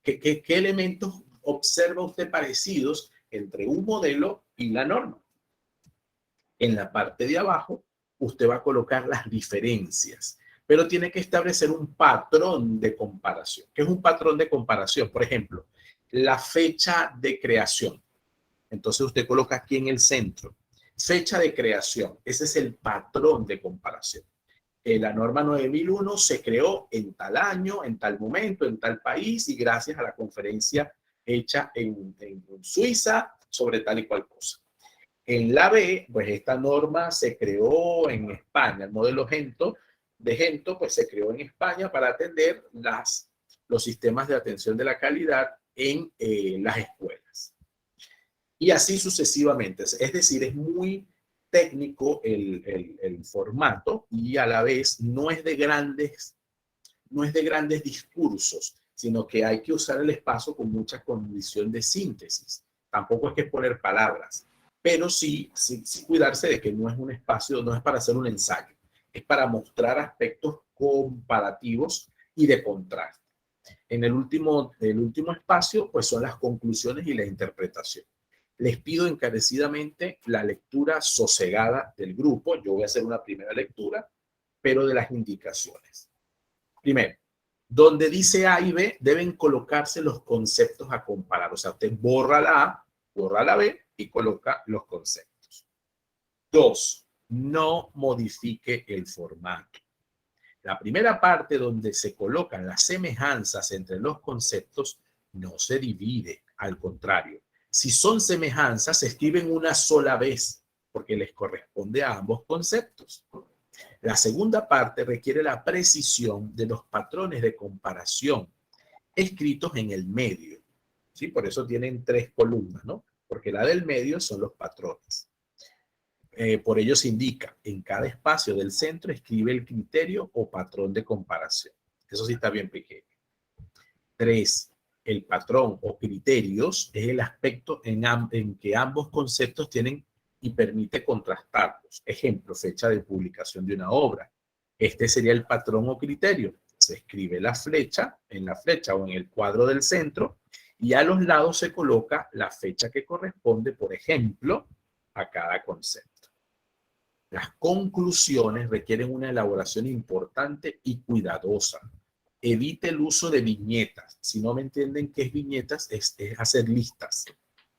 ¿Qué elementos observa usted parecidos entre un modelo y la norma? En la parte de abajo, usted va a colocar las diferencias, pero tiene que establecer un patrón de comparación. ¿Qué es un patrón de comparación? Por ejemplo, la fecha de creación. Entonces usted coloca aquí en el centro Fecha de creación, ese es el patrón de comparación. La norma 9001 se creó en tal año, en tal momento, en tal país y gracias a la conferencia hecha en Suiza sobre tal y cual cosa. En la B, pues esta norma se creó en España. El modelo de Gento pues se creó en España para atender los sistemas de atención de la calidad en las escuelas. Y así sucesivamente. Es decir, es muy técnico el formato y a la vez no es de grandes discursos, sino que hay que usar el espacio con mucha condición de síntesis. Tampoco es que poner palabras, pero sí cuidarse de que no es un espacio, no es para hacer un ensayo, es para mostrar aspectos comparativos y de contraste. En el último espacio, pues son las conclusiones y la interpretación. Les pido encarecidamente la lectura sosegada del grupo. Yo voy a hacer una primera lectura, pero de las indicaciones. Primero, donde dice A y B, deben colocarse los conceptos a comparar. O sea, usted borra la A, borra la B y coloca los conceptos. 2, no modifique el formato. La primera parte donde se colocan las semejanzas entre los conceptos no se divide, al contrario. Si son semejanzas, se escriben una sola vez porque les corresponde a ambos conceptos. La segunda parte requiere la precisión de los patrones de comparación escritos en el medio. ¿Sí? Por eso tienen 3 columnas, ¿no? Porque la del medio son los patrones. Por ello se indica, en cada espacio del centro escribe el criterio o patrón de comparación. Eso sí está bien pequeño. 3. El patrón o criterios es el aspecto en que ambos conceptos tienen y permite contrastarlos. Ejemplo, fecha de publicación de una obra. Este sería el patrón o criterio. Se escribe la flecha, en la flecha o en el cuadro del centro, y a los lados se coloca la fecha que corresponde, por ejemplo, a cada concepto. Las conclusiones requieren una elaboración importante y cuidadosa. Evite el uso de viñetas. Si no me entienden qué es viñetas, es hacer listas.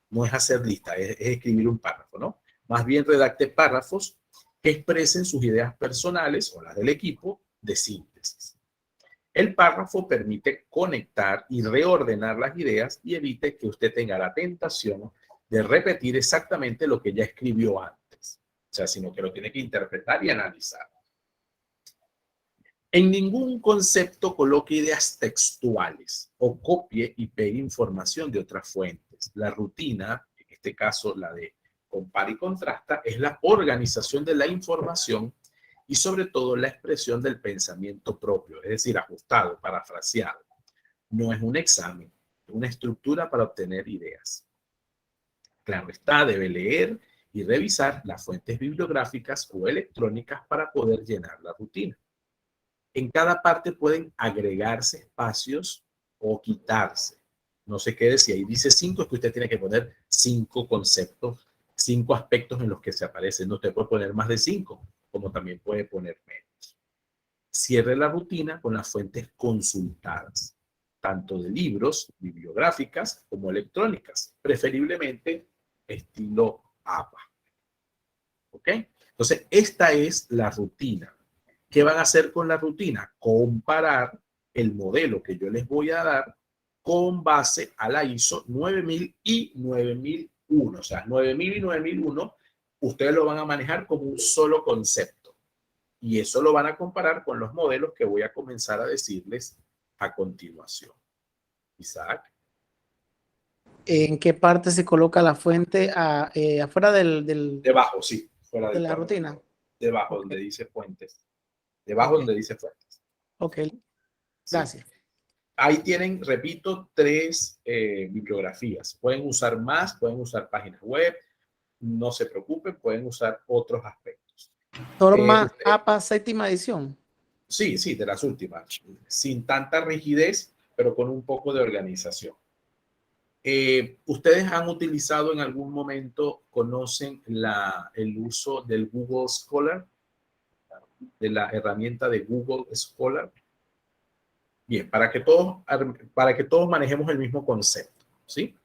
No es hacer listas, es escribir un párrafo, ¿no? Más bien redacte párrafos que expresen sus ideas personales o las del equipo de síntesis. El párrafo permite conectar y reordenar las ideas y evite que usted tenga la tentación de repetir exactamente lo que ya escribió antes. O sea, sino que lo tiene que interpretar y analizar. En ningún concepto coloque ideas textuales o copie y pegue información de otras fuentes. La rutina, en este caso la de compara y contrasta, es la organización de la información y sobre todo la expresión del pensamiento propio, es decir, ajustado, parafraseado. No es un examen, es una estructura para obtener ideas. Claro está, debe leer y revisar las fuentes bibliográficas o electrónicas para poder llenar la rutina. En cada parte pueden agregarse espacios o quitarse. No se quede si ahí dice 5, es que usted tiene que poner 5 conceptos, 5 aspectos en los que se aparecen. No te puede poner más de 5, como también puede poner menos. Cierre la rutina con las fuentes consultadas, tanto de libros, bibliográficas, como electrónicas, preferiblemente estilo APA. ¿Ok? Entonces, esta es la rutina. ¿Qué van a hacer con la rutina? Comparar el modelo que yo les voy a dar con base a la ISO 9000 y 9001. O sea, 9000 y 9001, ustedes lo van a manejar como un solo concepto. Y eso lo van a comparar con los modelos que voy a comenzar a decirles a continuación. Isaac. ¿En qué parte se coloca la fuente afuera Debajo, sí. Fuera de la rutina? Debajo, donde dice fuentes. Debajo donde dice fuentes. Ok, gracias. Sí. Ahí tienen, repito, 3 bibliografías. Pueden usar más, pueden usar páginas web. No se preocupen, pueden usar otros aspectos. Norma APA 7ª edición. Sí, sí, de las últimas. Sin tanta rigidez, pero con un poco de organización. ¿Ustedes han utilizado en algún momento, conocen el uso del Google Scholar? De la herramienta de Google Scholar. Bien, para que todos manejemos el mismo concepto, ¿sí?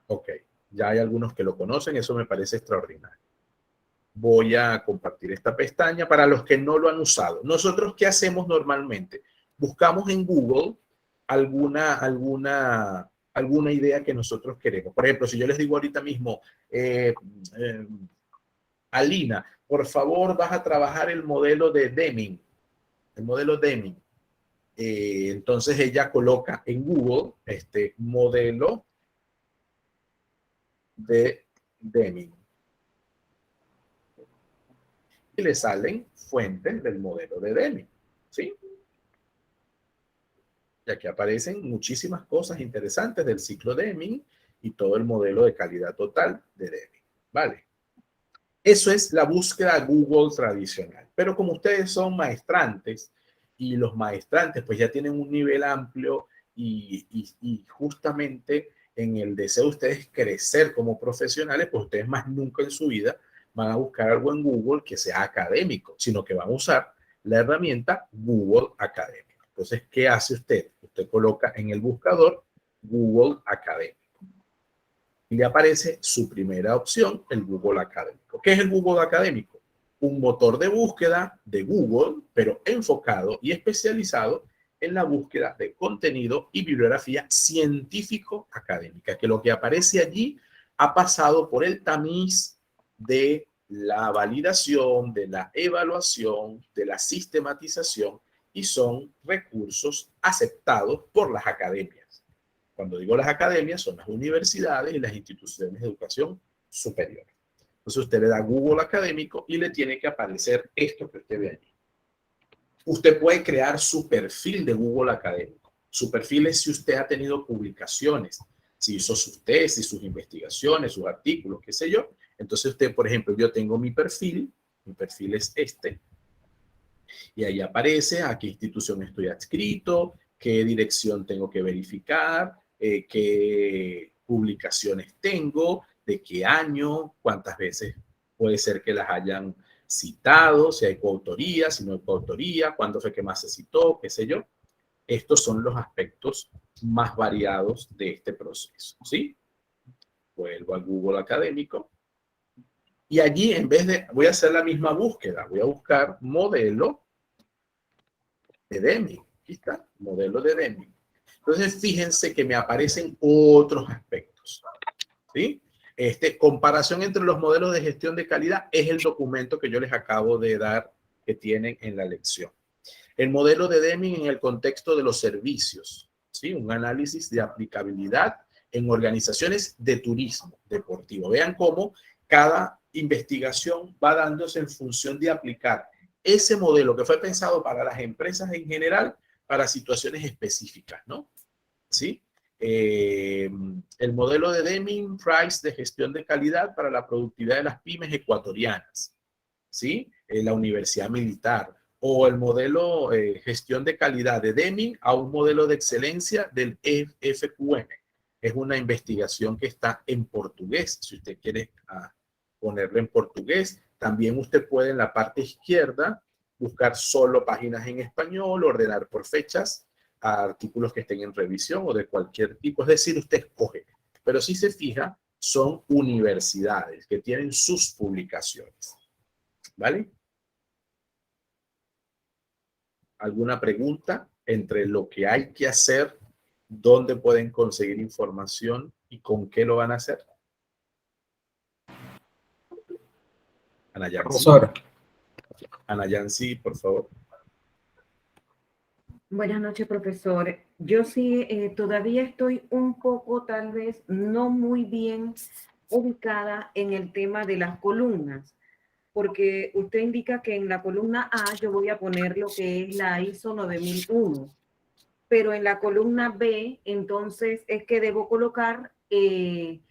Ok, Ya hay algunos que lo conocen, eso me parece extraordinario. Voy a compartir esta pestaña para los que no lo han usado. Nosotros, ¿qué hacemos normalmente? Buscamos en Google alguna idea que nosotros queremos. Por ejemplo, si yo les digo ahorita mismo, Alina, por favor, vas a trabajar el modelo de Deming. El modelo Deming. Entonces ella coloca en Google este modelo de Deming. Y le salen fuentes del modelo de Deming. ¿Sí? Y aquí aparecen muchísimas cosas interesantes del ciclo Deming y todo el modelo de calidad total de Deming. ¿Vale? Eso es la búsqueda Google tradicional. Pero como ustedes son maestrantes y los maestrantes pues ya tienen un nivel amplio y justamente en el deseo de ustedes crecer como profesionales, pues ustedes más nunca en su vida van a buscar algo en Google que sea académico, sino que van a usar la herramienta Google Académico. Entonces, ¿qué hace usted? Usted coloca en el buscador Google Académico y le aparece su primera opción, el Google Académico. ¿Qué es el Google Académico? Un motor de búsqueda de Google, pero enfocado y especializado en la búsqueda de contenido y bibliografía científico-académica, que lo que aparece allí ha pasado por el tamiz de la validación, de la evaluación, de la sistematización y son recursos aceptados por las academias. Cuando digo las academias, son las universidades y las instituciones de educación superior. Entonces usted le da Google Académico y le tiene que aparecer esto que usted ve allí. Usted puede crear su perfil de Google Académico. Su perfil es si usted ha tenido publicaciones, si hizo sus tesis, sus investigaciones, sus artículos, qué sé yo. Entonces usted, por ejemplo, yo tengo mi perfil es este, y ahí aparece a qué institución estoy adscrito, qué dirección tengo que verificar, qué publicaciones tengo, de qué año, cuántas veces puede ser que las hayan citado, si hay coautoría, si no hay coautoría, cuándo fue que más se citó, qué sé yo. Estos son los aspectos más variados de este proceso, ¿sí? Vuelvo al Google Académico. Y allí, en vez de, voy a hacer la misma búsqueda, voy a buscar modelo de Deming. Aquí está, modelo de Deming. Entonces, fíjense que me aparecen otros aspectos, ¿sí? Comparación entre los modelos de gestión de calidad es el documento que yo les acabo de dar que tienen en la lección. El modelo de Deming en el contexto de los servicios, ¿sí? Un análisis de aplicabilidad en organizaciones de turismo deportivo. Vean cómo cada investigación va dándose en función de aplicar ese modelo que fue pensado para las empresas en general para situaciones específicas, ¿no? ¿Sí? El modelo de Deming Price de gestión de calidad para la productividad de las pymes ecuatorianas, ¿sí? La Universidad Militar, o el modelo gestión de calidad de Deming a un modelo de excelencia del FQM. Es una investigación que está en portugués, si usted quiere ponerlo en portugués. También usted puede en la parte izquierda buscar solo páginas en español, ordenar por fechas, a artículos que estén en revisión o de cualquier tipo. Es decir, usted escoge. Pero si se fija, son universidades que tienen sus publicaciones. ¿Vale? ¿Alguna pregunta entre lo que hay que hacer, dónde pueden conseguir información y con qué lo van a hacer? Ana Yancy. Profesor. Ana Yancy, por favor. Buenas noches, profesor. Yo sí todavía estoy un poco, tal vez, no muy bien ubicada en el tema de las columnas, porque usted indica que en la columna A yo voy a poner lo que es la ISO 9001, pero en la columna B, entonces, es que debo colocar el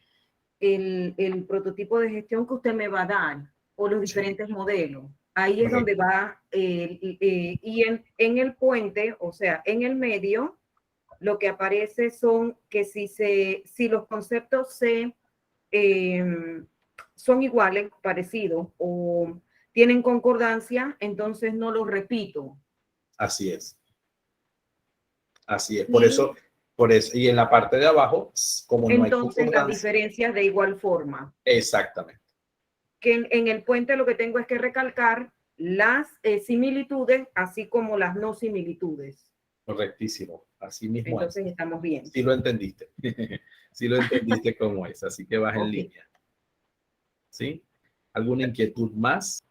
prototipo de gestión que usted me va a dar o los diferentes modelos. Ahí es donde va, y en el puente, o sea, en el medio, lo que aparece son que si los conceptos son iguales, parecidos, o tienen concordancia, entonces no los repito. Así es. Así es. Por eso Por eso, y en la parte de abajo, como no hay Entonces, las concordancia, diferencias de igual forma. exactamente. Que en el puente lo que tengo es que recalcar las similitudes, así como las no similitudes. Correctísimo. Así mismo Entonces es. estamos bien. Sí lo entendiste. Sí lo entendiste cómo es. Así que vas en Ok. línea. ¿Sí? ¿Alguna inquietud más?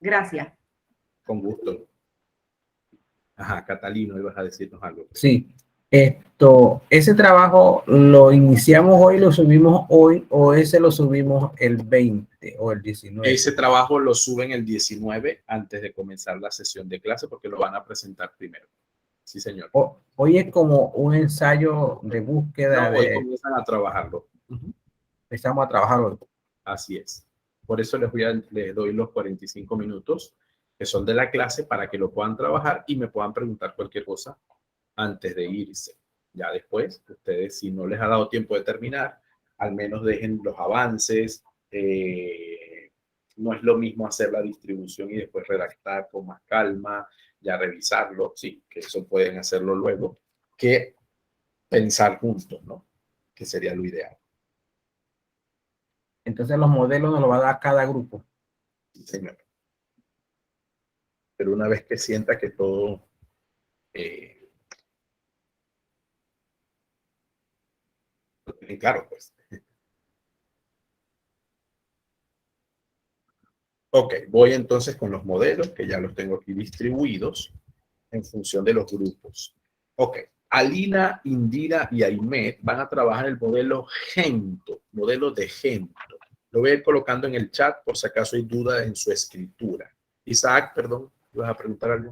Gracias. Con gusto. Ajá, Catalino, ibas a decirnos algo. Sí, ese trabajo lo iniciamos hoy, lo subimos hoy, o ese lo subimos el 20 o el 19. Ese trabajo lo suben el 19 antes de comenzar la sesión de clase porque lo van a presentar primero. Sí, señor. Hoy es como un ensayo de búsqueda. No, hoy comienzan a trabajarlo. Empezamos a trabajar hoy. Así es. Por eso les doy los 45 minutos que son de la clase para que lo puedan trabajar y me puedan preguntar cualquier cosa antes de irse. Ya después, ustedes, si no les ha dado tiempo de terminar, al menos dejen los avances. No es lo mismo hacer la distribución y después redactar con más calma, ya revisarlo, sí, que eso pueden hacerlo luego, que pensar juntos, ¿no? Que sería lo ideal. Entonces los modelos nos los va a dar cada grupo. Sí, señor. Pero una vez que sienta que todo claro, pues. Ok, voy entonces con los modelos, que ya los tengo aquí distribuidos en función de los grupos. Ok, Alina, Indira y Aymet van a trabajar el modelo Gento, modelo de Gento. Lo voy a ir colocando en el chat por si acaso hay duda en su escritura. Isaac, perdón, ¿vas a preguntar algo?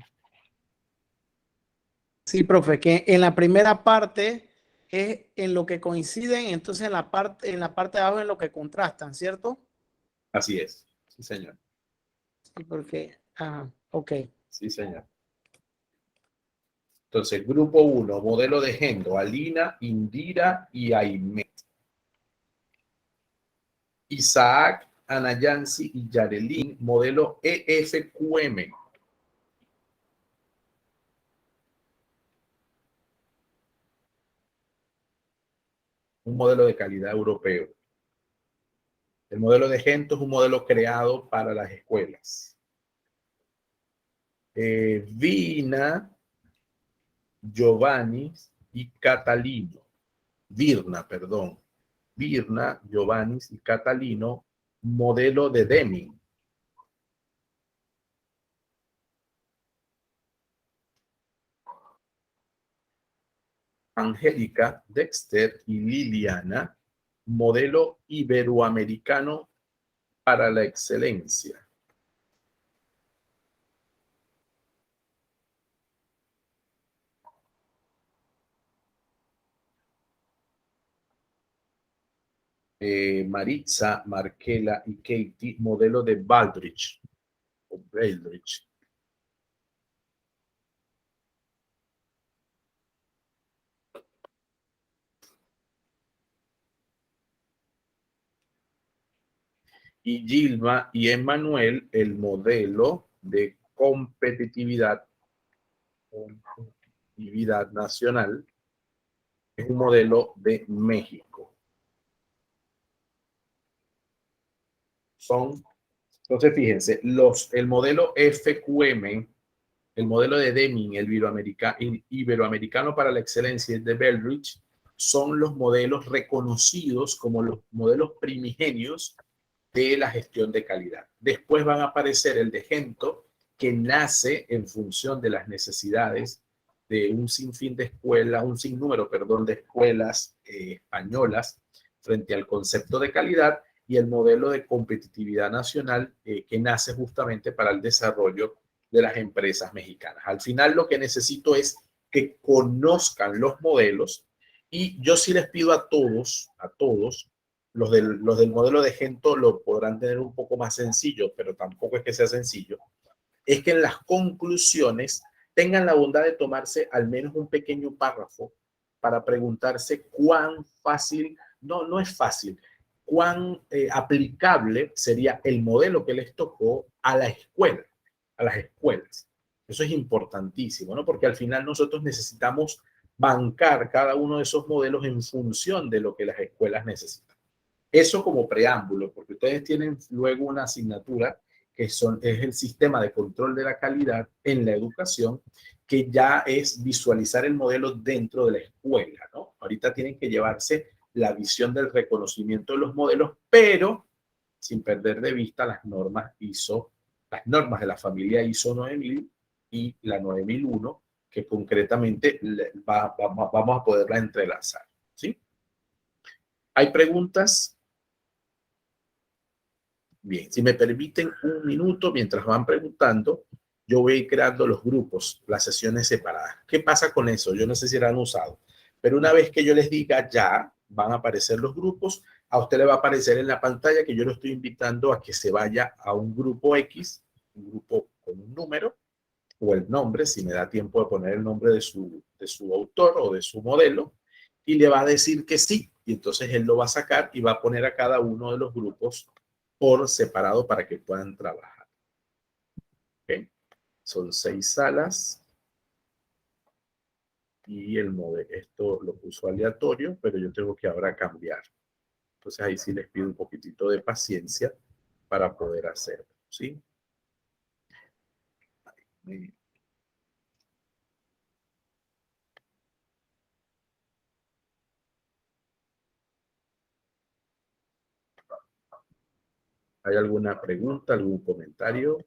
Sí, profe, que en la primera parte es en lo que coinciden, entonces en la parte de abajo en lo que contrastan, ¿cierto? Así es, sí, señor. Sí, porque, ok. Sí, señor. Entonces, grupo 1, modelo de Gento, Alina, Indira y Aymet. Isaac, Anayansi y Yarelín, modelo EFQM. Un modelo de calidad europeo. El modelo de Gento es un modelo creado para las escuelas. Vina, Giovanni y Catalino. Virna, perdón. Virna, Giovanni y Catalino, modelo de Deming. Angélica, Dexter y Liliana, modelo iberoamericano para la excelencia. Maritza, Markela y Katie, modelo de Baldrich. O Baldrich. Y Gilma y Emmanuel, el modelo de competitividad nacional, es un modelo de México. Entonces fíjense, el modelo FQM, el modelo de Deming, el iberoamericano para la excelencia de Baldrich, son los modelos reconocidos como los modelos primigenios de la gestión de calidad. Después van a aparecer el de Gento, que nace en función de las necesidades de un sinfín de escuelas, un sinnúmero, perdón, de escuelas españolas frente al concepto de calidad, y el modelo de competitividad nacional que nace justamente para el desarrollo de las empresas mexicanas. Al final lo que necesito es que conozcan los modelos, y yo sí les pido a todos, los del modelo de Gento lo podrán tener un poco más sencillo, pero tampoco es que sea sencillo, es que en las conclusiones tengan la bondad de tomarse al menos un pequeño párrafo para preguntarse cuán fácil, no es fácil, cuán aplicable sería el modelo que les tocó a la escuela, a las escuelas. Eso es importantísimo, ¿no? Porque al final nosotros necesitamos bancar cada uno de esos modelos en función de lo que las escuelas necesitan. Eso como preámbulo, porque ustedes tienen luego una asignatura que es el sistema de control de la calidad en la educación, que ya es visualizar el modelo dentro de la escuela, ¿no? Ahorita tienen que llevarse la visión del reconocimiento de los modelos, pero sin perder de vista las normas ISO, las normas de la familia ISO 9000 y la 9001, que concretamente vamos a poderla entrelazar, ¿sí? ¿Hay preguntas? Bien, si me permiten un minuto mientras van preguntando, yo voy a ir creando los grupos, las sesiones separadas. ¿Qué pasa con eso? Yo no sé si la han usado, pero una vez que yo les diga ya, van a aparecer los grupos, a usted le va a aparecer en la pantalla que yo lo estoy invitando a que se vaya a un grupo X, un grupo con un número o el nombre, si me da tiempo de poner el nombre de su autor o de su modelo, y le va a decir que sí, y entonces él lo va a sacar y va a poner a cada uno de los grupos por separado para que puedan trabajar. ¿Okay? Son 6 salas y el modelo, esto lo puso aleatorio, pero yo tengo que ahora cambiar. Entonces ahí sí les pido un poquitito de paciencia para poder hacerlo, ¿sí? Ahí. ¿Hay alguna pregunta, algún comentario?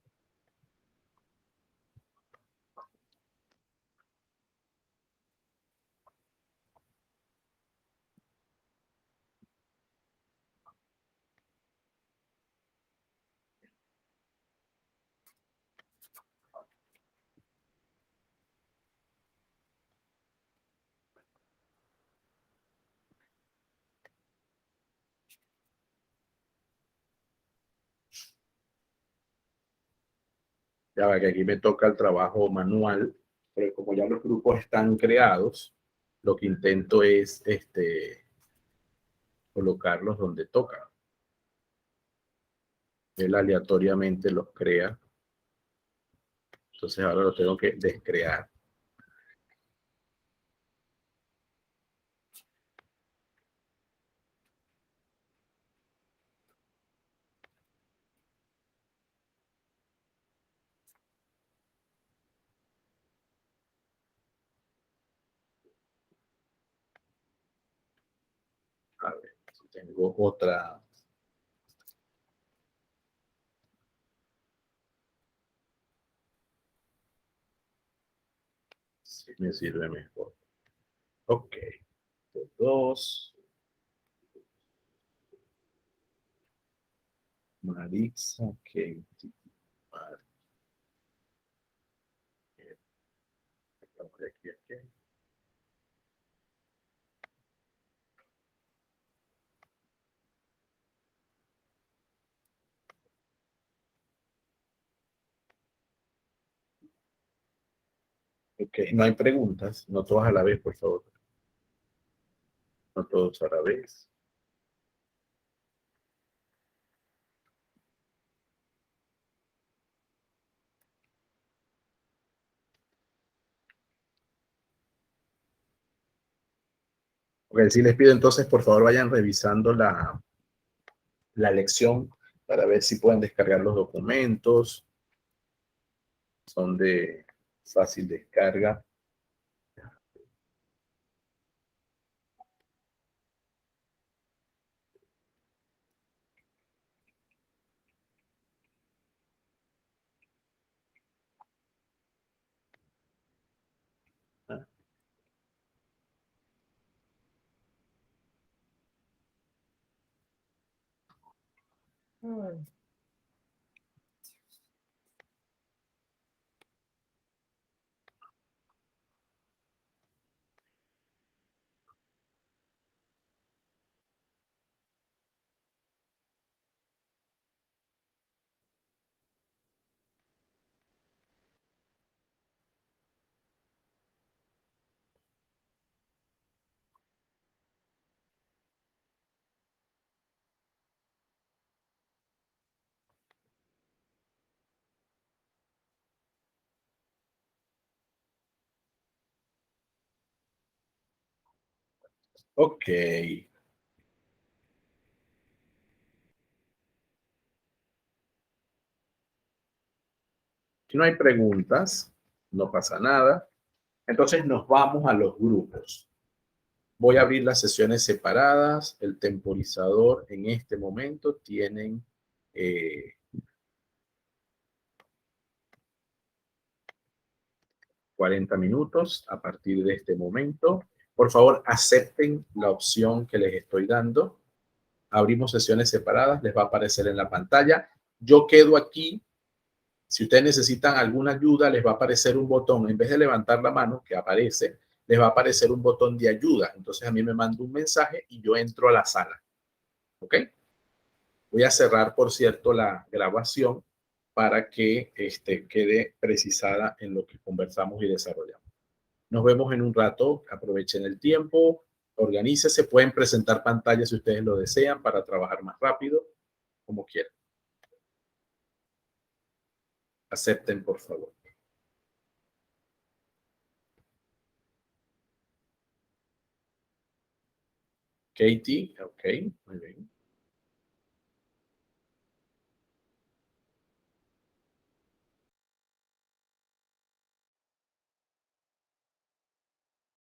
Ya va que aquí me toca el trabajo manual, pero como ya los grupos están creados, lo que intento es colocarlos donde toca. Él aleatoriamente los crea. Entonces ahora lo tengo que descrear. A ver, si tengo otra. Si me sirve mejor. Ok. 2. Maritza, Katie. Aquí. Ok, no hay preguntas. No todas a la vez, por favor. No todos a la vez. Ok, si les pido entonces, por favor, vayan revisando la lección para ver si pueden descargar los documentos. Son de fácil descarga. Ok. Si no hay preguntas, no pasa nada. Entonces nos vamos a los grupos. Voy a abrir las sesiones separadas. El temporizador en este momento tienen 40 minutos a partir de este momento. Por favor, acepten la opción que les estoy dando. Abrimos sesiones separadas, les va a aparecer en la pantalla. Yo quedo aquí. Si ustedes necesitan alguna ayuda, les va a aparecer un botón. En vez de levantar la mano, que aparece, les va a aparecer un botón de ayuda. Entonces a mí me manda un mensaje y yo entro a la sala. ¿Ok? Voy a cerrar, por cierto, la grabación para que quede precisada en lo que conversamos y desarrollamos. Nos vemos en un rato. Aprovechen el tiempo. Organícese. Pueden presentar pantallas si ustedes lo desean para trabajar más rápido, como quieran. Acepten, por favor. Katie, ok, muy bien.